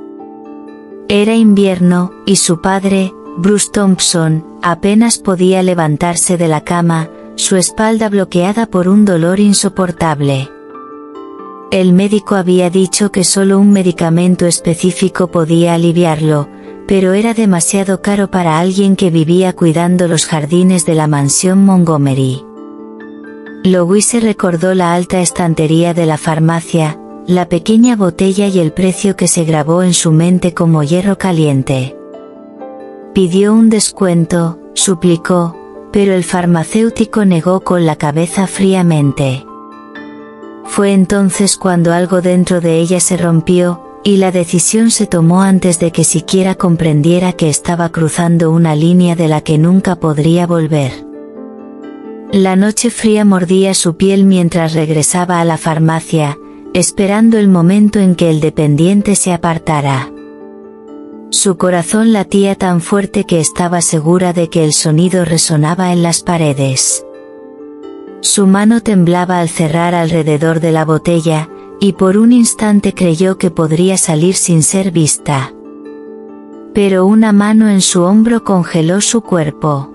Era invierno, y su padre, Bruce Thompson, apenas podía levantarse de la cama, su espalda bloqueada por un dolor insoportable. El médico había dicho que solo un medicamento específico podía aliviarlo, pero era demasiado caro para alguien que vivía cuidando los jardines de la mansión Montgomery. Louise recordó la alta estantería de la farmacia, la pequeña botella y el precio que se grabó en su mente como hierro caliente. Pidió un descuento, suplicó, pero el farmacéutico negó con la cabeza fríamente. Fue entonces cuando algo dentro de ella se rompió, y la decisión se tomó antes de que siquiera comprendiera que estaba cruzando una línea de la que nunca podría volver. La noche fría mordía su piel mientras regresaba a la farmacia, esperando el momento en que el dependiente se apartara. Su corazón latía tan fuerte que estaba segura de que el sonido resonaba en las paredes. Su mano temblaba al cerrar alrededor de la botella, y por un instante creyó que podría salir sin ser vista. Pero una mano en su hombro congeló su cuerpo.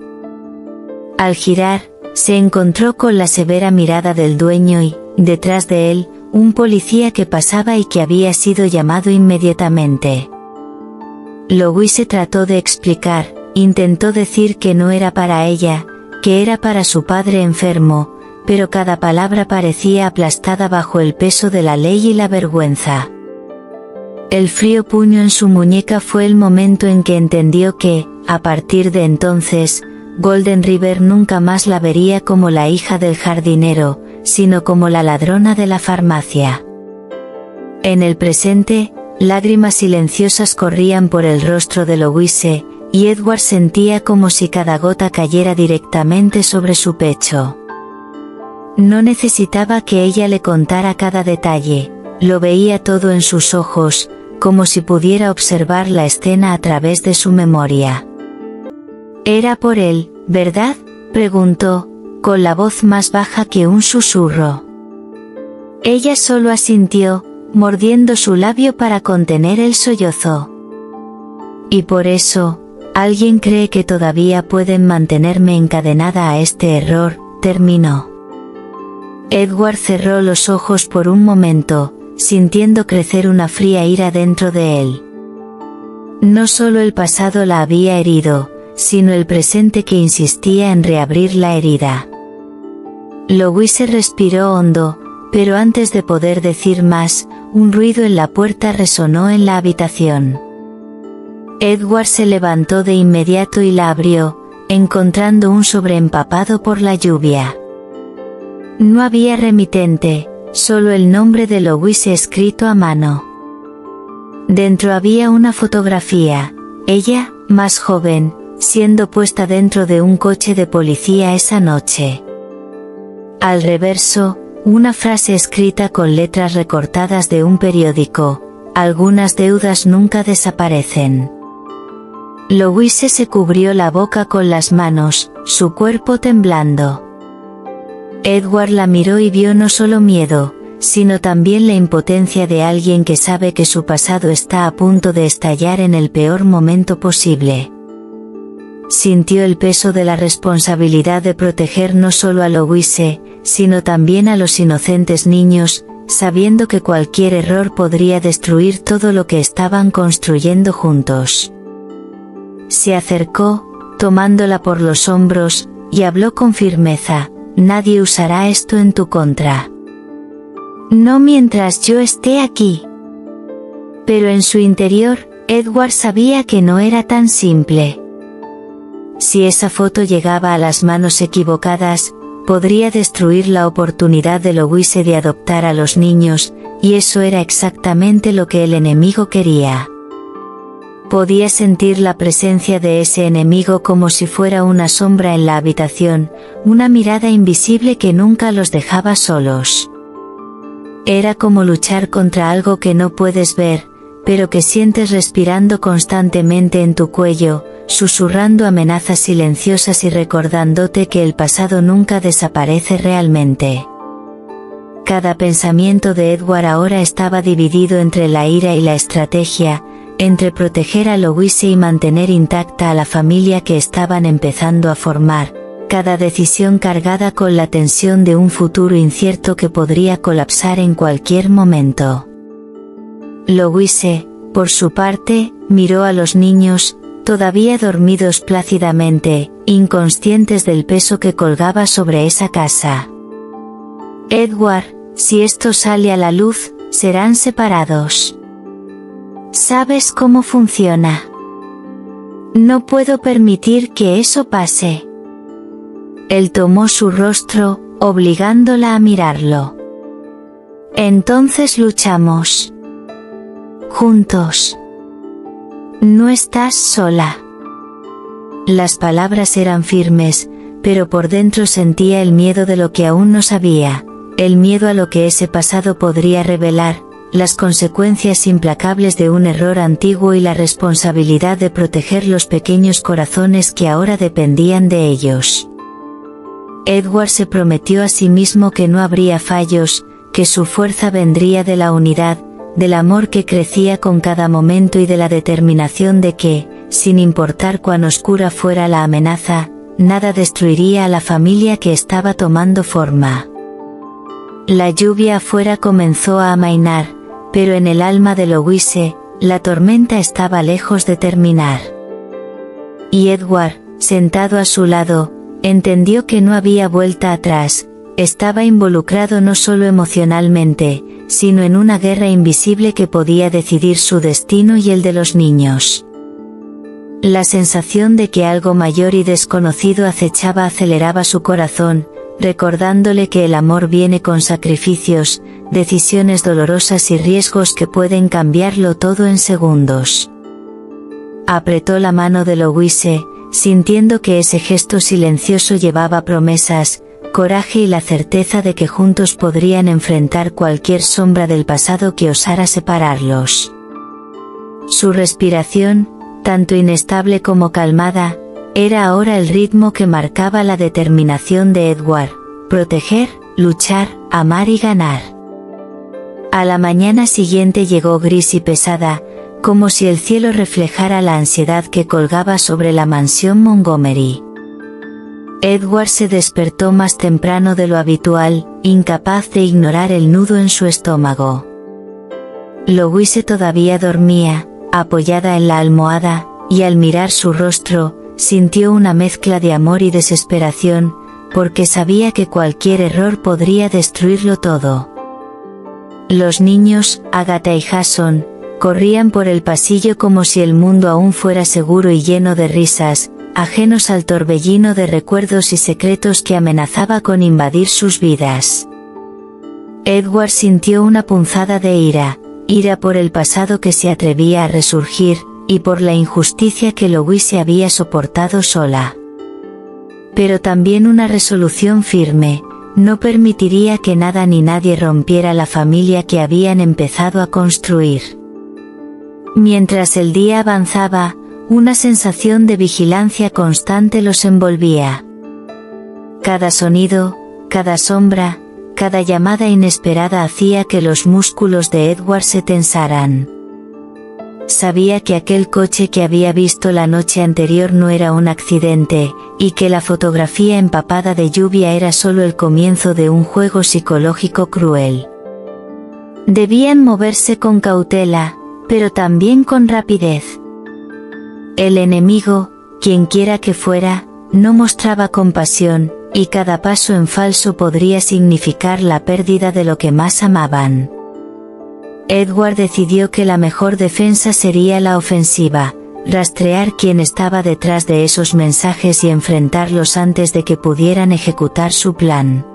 Al girar, se encontró con la severa mirada del dueño y, detrás de él, un policía que pasaba y que había sido llamado inmediatamente. Louise trató de explicar, intentó decir que no era para ella, que era para su padre enfermo, pero cada palabra parecía aplastada bajo el peso de la ley y la vergüenza. El frío puño en su muñeca fue el momento en que entendió que, a partir de entonces, Golden River nunca más la vería como la hija del jardinero, sino como la ladrona de la farmacia. En el presente, lágrimas silenciosas corrían por el rostro de Louise, y Edward sentía como si cada gota cayera directamente sobre su pecho. No necesitaba que ella le contara cada detalle, lo veía todo en sus ojos, como si pudiera observar la escena a través de su memoria. «Era por él, ¿verdad?», preguntó, con la voz más baja que un susurro. Ella solo asintió, mordiendo su labio para contener el sollozo. «Y por eso, alguien cree que todavía pueden mantenerme encadenada a este error», terminó. Edward cerró los ojos por un momento, sintiendo crecer una fría ira dentro de él. No solo el pasado la había herido, sino el presente que insistía en reabrir la herida. Louise respiró hondo, pero antes de poder decir más, un ruido en la puerta resonó en la habitación. Edward se levantó de inmediato y la abrió, encontrando un sobre empapado por la lluvia. No había remitente, solo el nombre de Louise escrito a mano. Dentro había una fotografía, ella, más joven, siendo puesta dentro de un coche de policía esa noche. Al reverso, una frase escrita con letras recortadas de un periódico: «Algunas deudas nunca desaparecen». Louise se cubrió la boca con las manos, su cuerpo temblando. Edward la miró y vio no solo miedo, sino también la impotencia de alguien que sabe que su pasado está a punto de estallar en el peor momento posible. Sintió el peso de la responsabilidad de proteger no solo a Louise, sino también a los inocentes niños, sabiendo que cualquier error podría destruir todo lo que estaban construyendo juntos. Se acercó, tomándola por los hombros, y habló con firmeza: «Nadie usará esto en tu contra. No mientras yo esté aquí». Pero en su interior, Edward sabía que no era tan simple. Si esa foto llegaba a las manos equivocadas, podría destruir la oportunidad de Louise de adoptar a los niños, y eso era exactamente lo que el enemigo quería. Podía sentir la presencia de ese enemigo como si fuera una sombra en la habitación, una mirada invisible que nunca los dejaba solos. Era como luchar contra algo que no puedes ver, pero que sientes respirando constantemente en tu cuello, susurrando amenazas silenciosas y recordándote que el pasado nunca desaparece realmente. Cada pensamiento de Edward ahora estaba dividido entre la ira y la estrategia, entre proteger a Louise y mantener intacta a la familia que estaban empezando a formar, cada decisión cargada con la tensión de un futuro incierto que podría colapsar en cualquier momento. Louise, por su parte, miró a los niños, todavía dormidos plácidamente, inconscientes del peso que colgaba sobre esa casa. Edward, si esto sale a la luz, serán separados. ¿Sabes cómo funciona? No puedo permitir que eso pase. Él tomó su rostro, obligándola a mirarlo. Entonces luchamos. Juntos. No estás sola. Las palabras eran firmes, pero por dentro sentía el miedo de lo que aún no sabía, el miedo a lo que ese pasado podría revelar, las consecuencias implacables de un error antiguo y la responsabilidad de proteger los pequeños corazones que ahora dependían de ellos. Edward se prometió a sí mismo que no habría fallos, que su fuerza vendría de la unidad, del amor que crecía con cada momento y de la determinación de que, sin importar cuán oscura fuera la amenaza, nada destruiría a la familia que estaba tomando forma. La lluvia afuera comenzó a amainar, pero en el alma de Louise, la tormenta estaba lejos de terminar. Y Edward, sentado a su lado, entendió que no había vuelta atrás, estaba involucrado no solo emocionalmente, sino en una guerra invisible que podía decidir su destino y el de los niños. La sensación de que algo mayor y desconocido acechaba aceleraba su corazón, recordándole que el amor viene con sacrificios, decisiones dolorosas y riesgos que pueden cambiarlo todo en segundos. Apretó la mano de Louise, sintiendo que ese gesto silencioso llevaba promesas, coraje y la certeza de que juntos podrían enfrentar cualquier sombra del pasado que osara separarlos. Su respiración, tanto inestable como calmada, era ahora el ritmo que marcaba la determinación de Edward: proteger, luchar, amar y ganar. A la mañana siguiente llegó gris y pesada, como si el cielo reflejara la ansiedad que colgaba sobre la mansión Montgomery. Edward se despertó más temprano de lo habitual, incapaz de ignorar el nudo en su estómago. Louise todavía dormía, apoyada en la almohada, y al mirar su rostro, sintió una mezcla de amor y desesperación, porque sabía que cualquier error podría destruirlo todo. Los niños, Agatha y Jason, corrían por el pasillo como si el mundo aún fuera seguro y lleno de risas, ajenos al torbellino de recuerdos y secretos que amenazaba con invadir sus vidas. Edward sintió una punzada de ira por el pasado que se atrevía a resurgir, y por la injusticia que Louise había soportado sola. Pero también una resolución firme: no permitiría que nada ni nadie rompiera la familia que habían empezado a construir. Mientras el día avanzaba, una sensación de vigilancia constante los envolvía. Cada sonido, cada sombra, cada llamada inesperada hacía que los músculos de Edward se tensaran. Sabía que aquel coche que había visto la noche anterior no era un accidente, y que la fotografía empapada de lluvia era solo el comienzo de un juego psicológico cruel. Debían moverse con cautela, pero también con rapidez. El enemigo, quienquiera que fuera, no mostraba compasión, y cada paso en falso podría significar la pérdida de lo que más amaban. Edward decidió que la mejor defensa sería la ofensiva: rastrear quién estaba detrás de esos mensajes y enfrentarlos antes de que pudieran ejecutar su plan.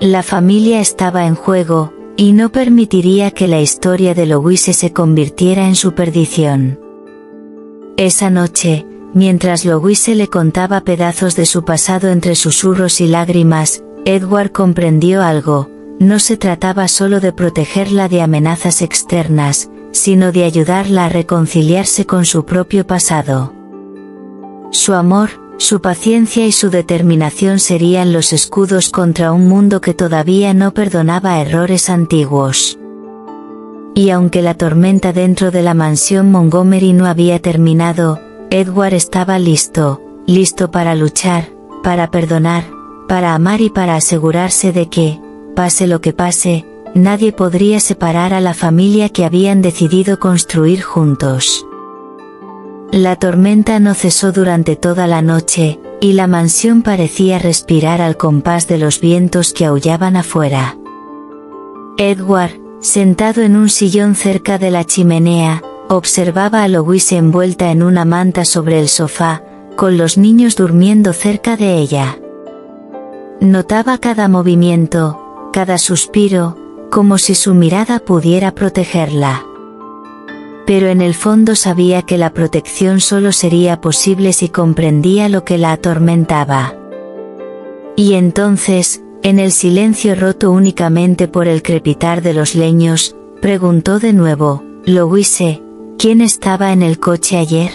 La familia estaba en juego, y no permitiría que la historia de Louise se convirtiera en su perdición. Esa noche, mientras Louise le contaba pedazos de su pasado entre susurros y lágrimas, Edward comprendió algo: no se trataba solo de protegerla de amenazas externas, sino de ayudarla a reconciliarse con su propio pasado. Su amor, su paciencia y su determinación serían los escudos contra un mundo que todavía no perdonaba errores antiguos. Y aunque la tormenta dentro de la mansión Montgomery no había terminado, Edward estaba listo para luchar, para perdonar, para amar y para asegurarse de que, pase lo que pase, nadie podría separar a la familia que habían decidido construir juntos. La tormenta no cesó durante toda la noche, y la mansión parecía respirar al compás de los vientos que aullaban afuera. Edward, sentado en un sillón cerca de la chimenea, observaba a Louise envuelta en una manta sobre el sofá, con los niños durmiendo cerca de ella. Notaba cada movimiento, cada suspiro, como si su mirada pudiera protegerla. Pero en el fondo sabía que la protección solo sería posible si comprendía lo que la atormentaba. Y entonces, en el silencio roto únicamente por el crepitar de los leños, preguntó de nuevo: «Louise, ¿quién estaba en el coche ayer?».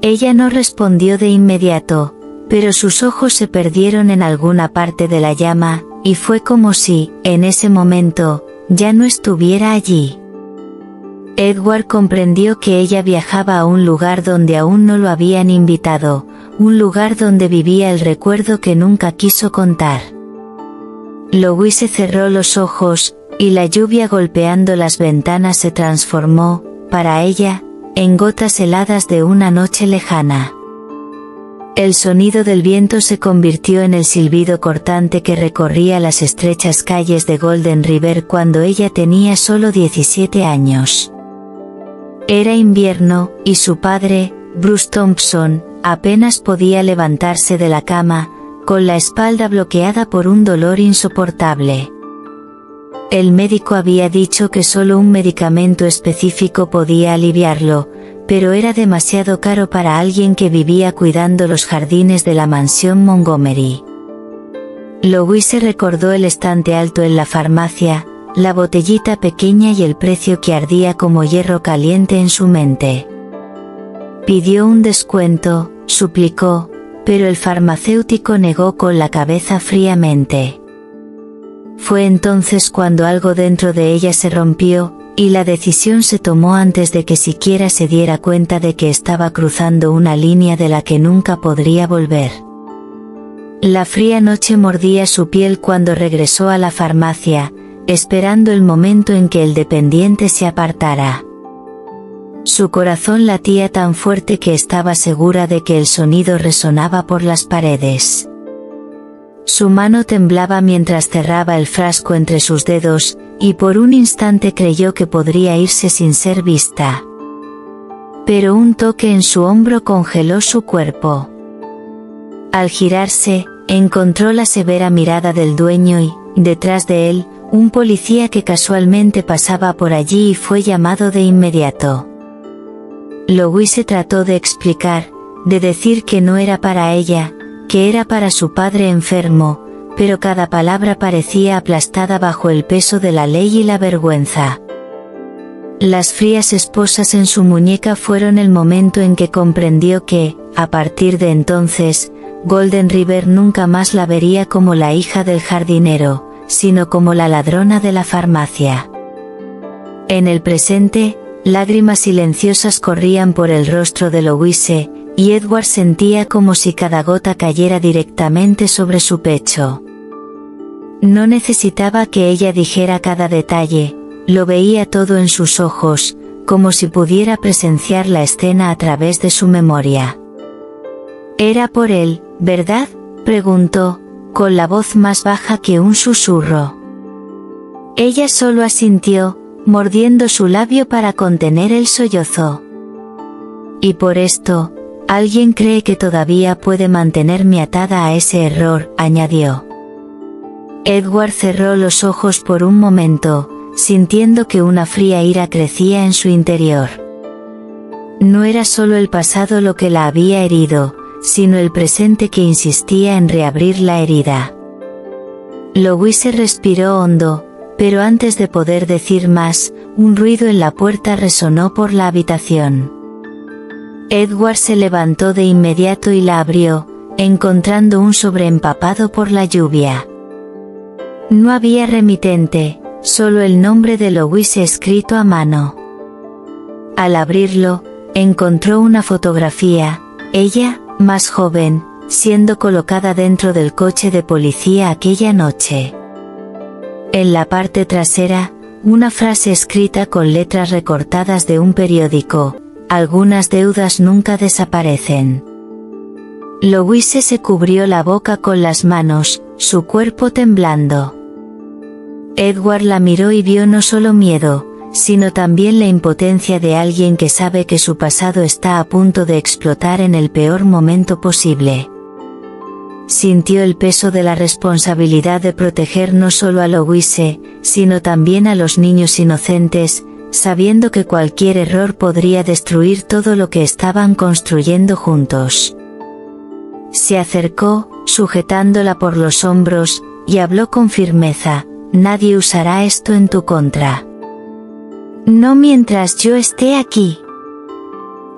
Ella no respondió de inmediato, pero sus ojos se perdieron en alguna parte de la llama, y fue como si, en ese momento, ya no estuviera allí. Edward comprendió que ella viajaba a un lugar donde aún no lo habían invitado, un lugar donde vivía el recuerdo que nunca quiso contar. Louise cerró los ojos, y la lluvia golpeando las ventanas se transformó, para ella, en gotas heladas de una noche lejana. El sonido del viento se convirtió en el silbido cortante que recorría las estrechas calles de Golden River cuando ella tenía solo 17 años. Era invierno, y su padre, Bruce Thompson, apenas podía levantarse de la cama, con la espalda bloqueada por un dolor insoportable. El médico había dicho que solo un medicamento específico podía aliviarlo, pero era demasiado caro para alguien que vivía cuidando los jardines de la mansión Montgomery. Louise recordó el estante alto en la farmacia, la botellita pequeña y el precio que ardía como hierro caliente en su mente. Pidió un descuento, suplicó, pero el farmacéutico negó con la cabeza fríamente. Fue entonces cuando algo dentro de ella se rompió, y la decisión se tomó antes de que siquiera se diera cuenta de que estaba cruzando una línea de la que nunca podría volver. La fría noche mordía su piel cuando regresó a la farmacia, esperando el momento en que el dependiente se apartara. Su corazón latía tan fuerte que estaba segura de que el sonido resonaba por las paredes. Su mano temblaba mientras cerraba el frasco entre sus dedos, y por un instante creyó que podría irse sin ser vista. Pero un toque en su hombro congeló su cuerpo. Al girarse, encontró la severa mirada del dueño y, detrás de él, un policía que casualmente pasaba por allí y fue llamado de inmediato. Louise trató de explicar, de decir que no era para ella, que era para su padre enfermo, pero cada palabra parecía aplastada bajo el peso de la ley y la vergüenza. Las frías esposas en su muñeca fueron el momento en que comprendió que, a partir de entonces, Golden River nunca más la vería como la hija del jardinero, sino como la ladrona de la farmacia. En el presente, lágrimas silenciosas corrían por el rostro de Louise, y Edward sentía como si cada gota cayera directamente sobre su pecho. No necesitaba que ella dijera cada detalle, lo veía todo en sus ojos, como si pudiera presenciar la escena a través de su memoria. «Era por él, ¿verdad?», preguntó, con la voz más baja que un susurro. Ella solo asintió, mordiendo su labio para contener el sollozo. «Y por esto, alguien cree que todavía puede mantenerme atada a ese error», añadió. Edward cerró los ojos por un momento, sintiendo que una fría ira crecía en su interior. No era solo el pasado lo que la había herido, sino el presente que insistía en reabrir la herida. Louise respiró hondo, pero antes de poder decir más, un ruido en la puerta resonó por la habitación. Edward se levantó de inmediato y la abrió, encontrando un sobre empapado por la lluvia. No había remitente, solo el nombre de Louise escrito a mano. Al abrirlo, encontró una fotografía, ella, más joven, siendo colocada dentro del coche de policía aquella noche. En la parte trasera, una frase escrita con letras recortadas de un periódico: algunas deudas nunca desaparecen. Louise se cubrió la boca con las manos, su cuerpo temblando. Edward la miró y vio no solo miedo, sino también la impotencia de alguien que sabe que su pasado está a punto de explotar en el peor momento posible. Sintió el peso de la responsabilidad de proteger no solo a Louise, sino también a los niños inocentes, sabiendo que cualquier error podría destruir todo lo que estaban construyendo juntos. Se acercó, sujetándola por los hombros, y habló con firmeza: nadie usará esto en tu contra. No mientras yo esté aquí.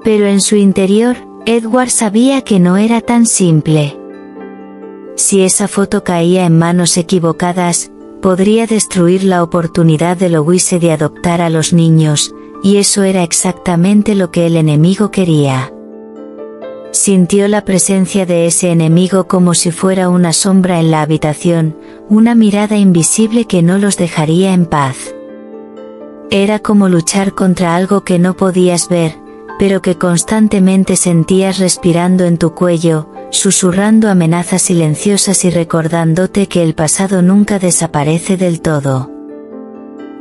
Pero en su interior, Edward sabía que no era tan simple. Si esa foto caía en manos equivocadas, podría destruir la oportunidad de Louise de adoptar a los niños, y eso era exactamente lo que el enemigo quería. Sintió la presencia de ese enemigo como si fuera una sombra en la habitación, una mirada invisible que no los dejaría en paz. Era como luchar contra algo que no podías ver, pero que constantemente sentías respirando en tu cuello, susurrando amenazas silenciosas y recordándote que el pasado nunca desaparece del todo.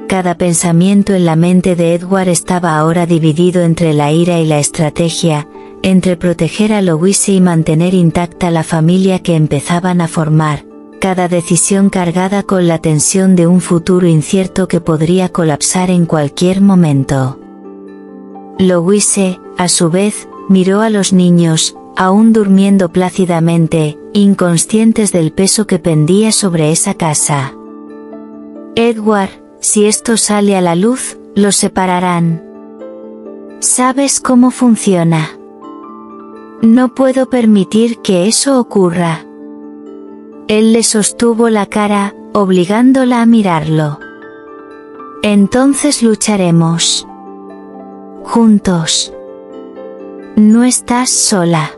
Cada pensamiento en la mente de Edward estaba ahora dividido entre la ira y la estrategia, entre proteger a Louise y mantener intacta la familia que empezaban a formar, cada decisión cargada con la tensión de un futuro incierto que podría colapsar en cualquier momento. Louise, a su vez, miró a los niños, aún durmiendo plácidamente, inconscientes del peso que pendía sobre esa casa. Edward, si esto sale a la luz, los separarán. ¿Sabes cómo funciona? No puedo permitir que eso ocurra. Él le sostuvo la cara, obligándola a mirarlo. Entonces lucharemos. Juntos. No estás sola.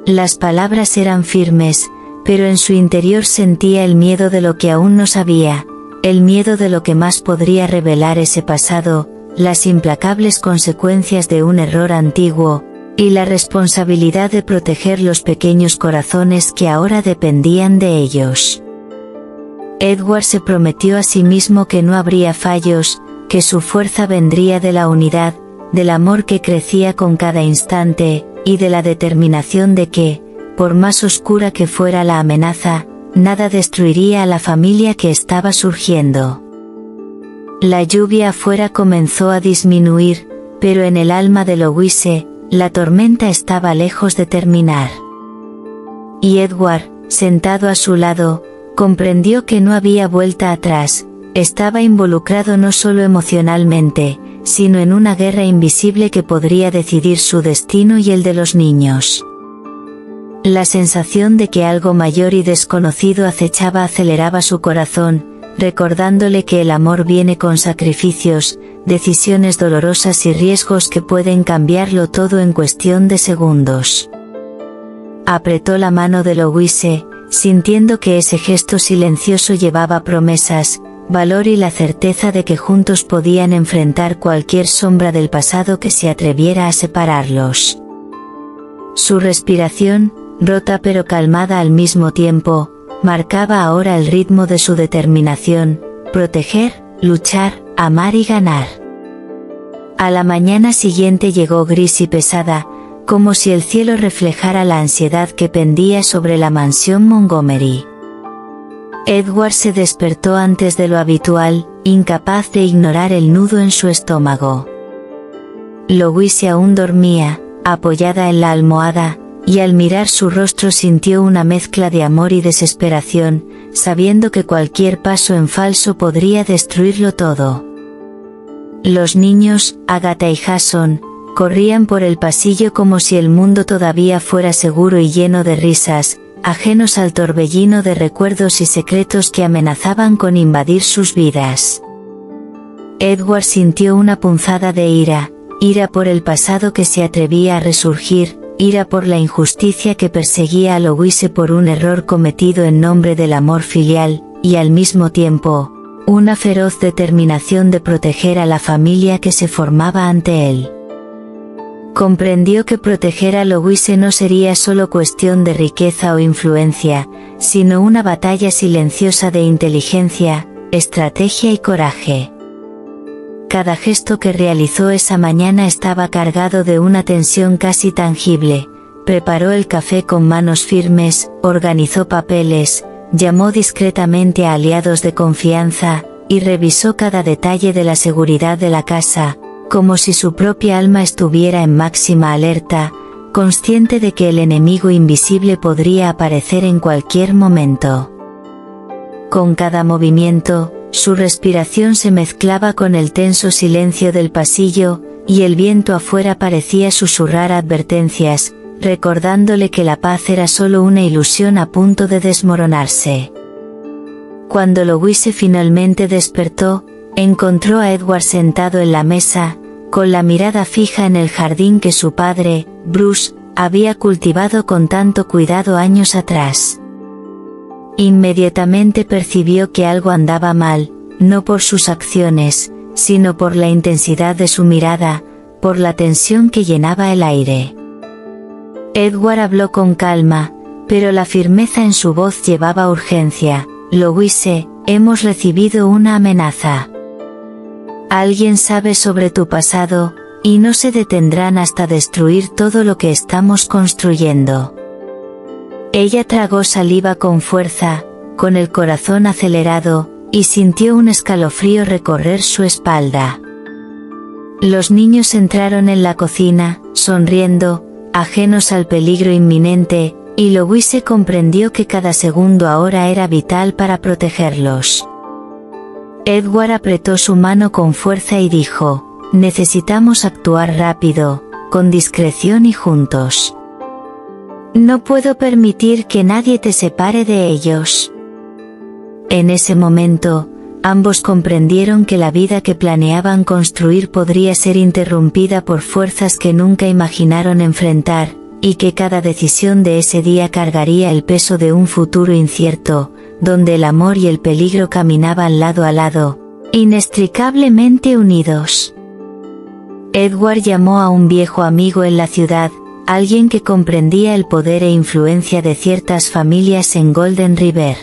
Las palabras eran firmes, pero en su interior sentía el miedo de lo que aún no sabía, el miedo de lo que más podría revelar ese pasado, las implacables consecuencias de un error antiguo, y la responsabilidad de proteger los pequeños corazones que ahora dependían de ellos. Edward se prometió a sí mismo que no habría fallos, que su fuerza vendría de la unidad, del amor que crecía con cada instante, y de la determinación de que, por más oscura que fuera la amenaza, nada destruiría a la familia que estaba surgiendo. La lluvia afuera comenzó a disminuir, pero en el alma de Louise, la tormenta estaba lejos de terminar. Y Edward, sentado a su lado, comprendió que no había vuelta atrás, estaba involucrado no solo emocionalmente, sino en una guerra invisible que podría decidir su destino y el de los niños. La sensación de que algo mayor y desconocido acechaba aceleraba su corazón, recordándole que el amor viene con sacrificios, decisiones dolorosas y riesgos que pueden cambiarlo todo en cuestión de segundos. Apretó la mano de Louise, sintiendo que ese gesto silencioso llevaba promesas, valor y la certeza de que juntos podían enfrentar cualquier sombra del pasado que se atreviera a separarlos. Su respiración, rota pero calmada al mismo tiempo, marcaba ahora el ritmo de su determinación: proteger, luchar, amar y ganar. A la mañana siguiente llegó gris y pesada, como si el cielo reflejara la ansiedad que pendía sobre la mansión Montgomery. Edward se despertó antes de lo habitual, incapaz de ignorar el nudo en su estómago. Louise aún dormía, apoyada en la almohada, y al mirar su rostro sintió una mezcla de amor y desesperación, sabiendo que cualquier paso en falso podría destruirlo todo. Los niños, Agatha y Jason, corrían por el pasillo como si el mundo todavía fuera seguro y lleno de risas, ajenos al torbellino de recuerdos y secretos que amenazaban con invadir sus vidas. Edward sintió una punzada de ira, ira por el pasado que se atrevía a resurgir, ira por la injusticia que perseguía a Louise por un error cometido en nombre del amor filial, y al mismo tiempo, una feroz determinación de proteger a la familia que se formaba ante él. Comprendió que proteger a Louise no sería solo cuestión de riqueza o influencia, sino una batalla silenciosa de inteligencia, estrategia y coraje. Cada gesto que realizó esa mañana estaba cargado de una tensión casi tangible. Preparó el café con manos firmes, organizó papeles, llamó discretamente a aliados de confianza, y revisó cada detalle de la seguridad de la casa, como si su propia alma estuviera en máxima alerta, consciente de que el enemigo invisible podría aparecer en cualquier momento. Con cada movimiento, su respiración se mezclaba con el tenso silencio del pasillo, y el viento afuera parecía susurrar advertencias, recordándole que la paz era solo una ilusión a punto de desmoronarse. Cuando Louise finalmente despertó, encontró a Edward sentado en la mesa, con la mirada fija en el jardín que su padre, Bruce, había cultivado con tanto cuidado años atrás. Inmediatamente percibió que algo andaba mal, no por sus acciones, sino por la intensidad de su mirada, por la tensión que llenaba el aire. Edward habló con calma, pero la firmeza en su voz llevaba urgencia. Louise, hemos recibido una amenaza. Alguien sabe sobre tu pasado, y no se detendrán hasta destruir todo lo que estamos construyendo. Ella tragó saliva con fuerza, con el corazón acelerado, y sintió un escalofrío recorrer su espalda. Los niños entraron en la cocina, sonriendo, ajenos al peligro inminente, y Louise comprendió que cada segundo ahora era vital para protegerlos. Edward apretó su mano con fuerza y dijo, necesitamos actuar rápido, con discreción y juntos. No puedo permitir que nadie te separe de ellos. En ese momento, ambos comprendieron que la vida que planeaban construir podría ser interrumpida por fuerzas que nunca imaginaron enfrentar, y que cada decisión de ese día cargaría el peso de un futuro incierto, donde el amor y el peligro caminaban lado a lado, inextricablemente unidos. Edward llamó a un viejo amigo en la ciudad, alguien que comprendía el poder e influencia de ciertas familias en Golden River.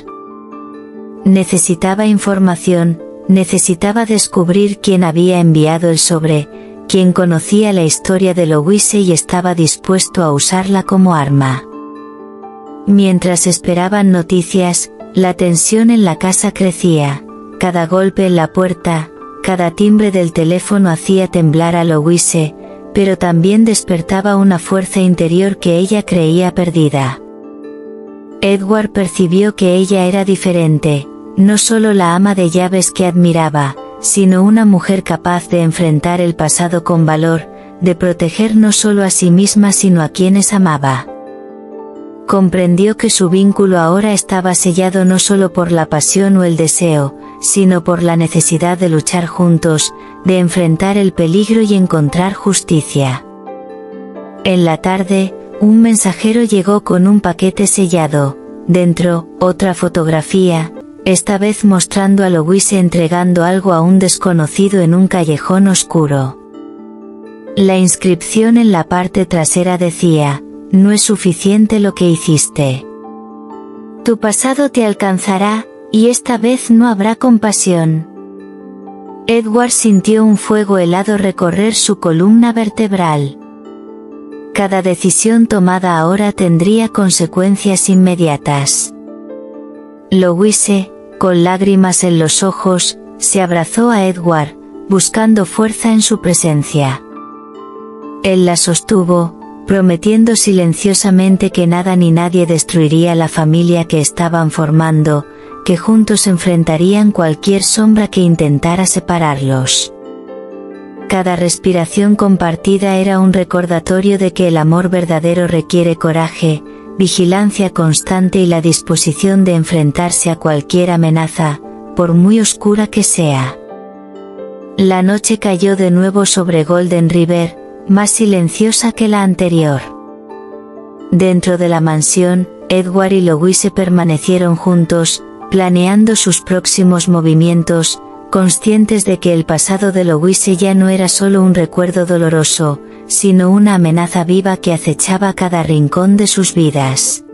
Necesitaba información, necesitaba descubrir quién había enviado el sobre, quien conocía la historia de Louise y estaba dispuesto a usarla como arma. Mientras esperaban noticias, la tensión en la casa crecía. Cada golpe en la puerta, cada timbre del teléfono hacía temblar a Louise, pero también despertaba una fuerza interior que ella creía perdida. Edward percibió que ella era diferente, no solo la ama de llaves que admiraba, sino una mujer capaz de enfrentar el pasado con valor, de proteger no solo a sí misma sino a quienes amaba. Comprendió que su vínculo ahora estaba sellado no solo por la pasión o el deseo, sino por la necesidad de luchar juntos, de enfrentar el peligro y encontrar justicia. En la tarde, un mensajero llegó con un paquete sellado, dentro, otra fotografía, esta vez mostrando a Louise entregando algo a un desconocido en un callejón oscuro. La inscripción en la parte trasera decía, no es suficiente lo que hiciste. Tu pasado te alcanzará, y esta vez no habrá compasión. Edward sintió un fuego helado recorrer su columna vertebral. Cada decisión tomada ahora tendría consecuencias inmediatas. Louise, con lágrimas en los ojos, se abrazó a Edward, buscando fuerza en su presencia. Él la sostuvo, prometiendo silenciosamente que nada ni nadie destruiría la familia que estaban formando, que juntos enfrentarían cualquier sombra que intentara separarlos. Cada respiración compartida era un recordatorio de que el amor verdadero requiere coraje, vigilancia constante y la disposición de enfrentarse a cualquier amenaza, por muy oscura que sea. La noche cayó de nuevo sobre Golden River, más silenciosa que la anterior. Dentro de la mansión, Edward y Louise permanecieron juntos, planeando sus próximos movimientos, conscientes de que el pasado de Louise ya no era solo un recuerdo doloroso, sino una amenaza viva que acechaba cada rincón de sus vidas.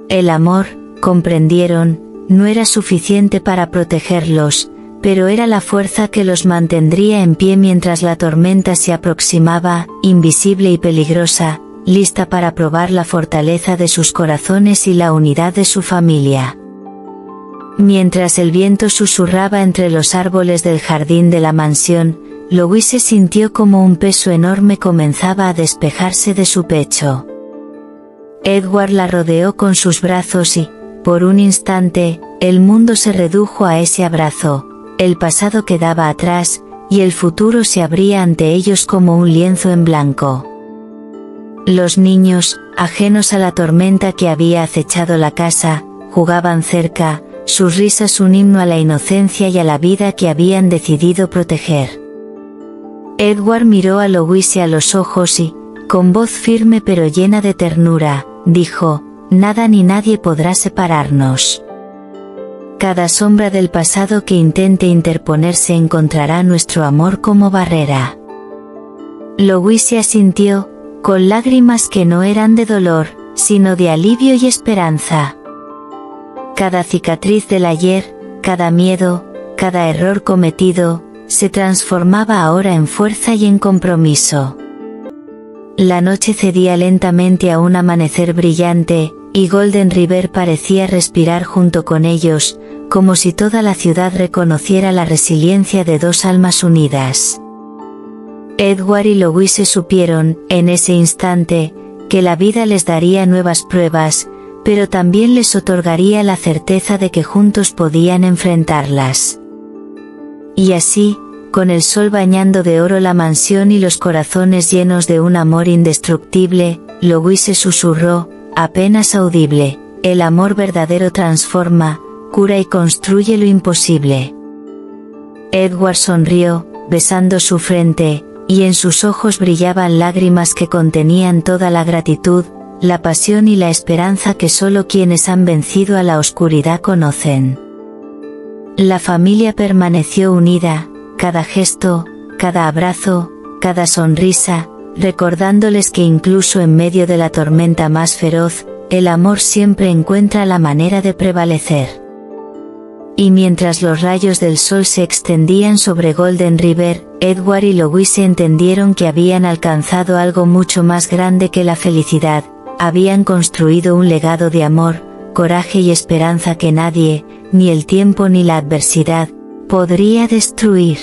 El amor, comprendieron, no era suficiente para protegerlos, pero era la fuerza que los mantendría en pie mientras la tormenta se aproximaba, invisible y peligrosa, lista para probar la fortaleza de sus corazones y la unidad de su familia. Mientras el viento susurraba entre los árboles del jardín de la mansión, Louise sintió como un peso enorme comenzaba a despejarse de su pecho. Edward la rodeó con sus brazos y, por un instante, el mundo se redujo a ese abrazo, el pasado quedaba atrás, y el futuro se abría ante ellos como un lienzo en blanco. Los niños, ajenos a la tormenta que había acechado la casa, jugaban cerca, sus risas un himno a la inocencia y a la vida que habían decidido proteger. Edward miró a Louise a los ojos y, con voz firme pero llena de ternura, dijo: «Nada ni nadie podrá separarnos. Cada sombra del pasado que intente interponerse encontrará nuestro amor como barrera». Louise asintió, con lágrimas que no eran de dolor, sino de alivio y esperanza. Cada cicatriz del ayer, cada miedo, cada error cometido, se transformaba ahora en fuerza y en compromiso. La noche cedía lentamente a un amanecer brillante, y Golden River parecía respirar junto con ellos, como si toda la ciudad reconociera la resiliencia de dos almas unidas. Edward y Louise supieron, en ese instante, que la vida les daría nuevas pruebas, pero también les otorgaría la certeza de que juntos podían enfrentarlas. Y así, con el sol bañando de oro la mansión y los corazones llenos de un amor indestructible, Louise susurró, apenas audible: «El amor verdadero transforma, cura y construye lo imposible». Edward sonrió, besando su frente, y en sus ojos brillaban lágrimas que contenían toda la gratitud, la pasión y la esperanza que solo quienes han vencido a la oscuridad conocen. La familia permaneció unida, cada gesto, cada abrazo, cada sonrisa, recordándoles que incluso en medio de la tormenta más feroz, el amor siempre encuentra la manera de prevalecer. Y mientras los rayos del sol se extendían sobre Golden River, Edward y Louise entendieron que habían alcanzado algo mucho más grande que la felicidad, habían construido un legado de amor, coraje y esperanza que nadie, ni el tiempo ni la adversidad, podría destruir.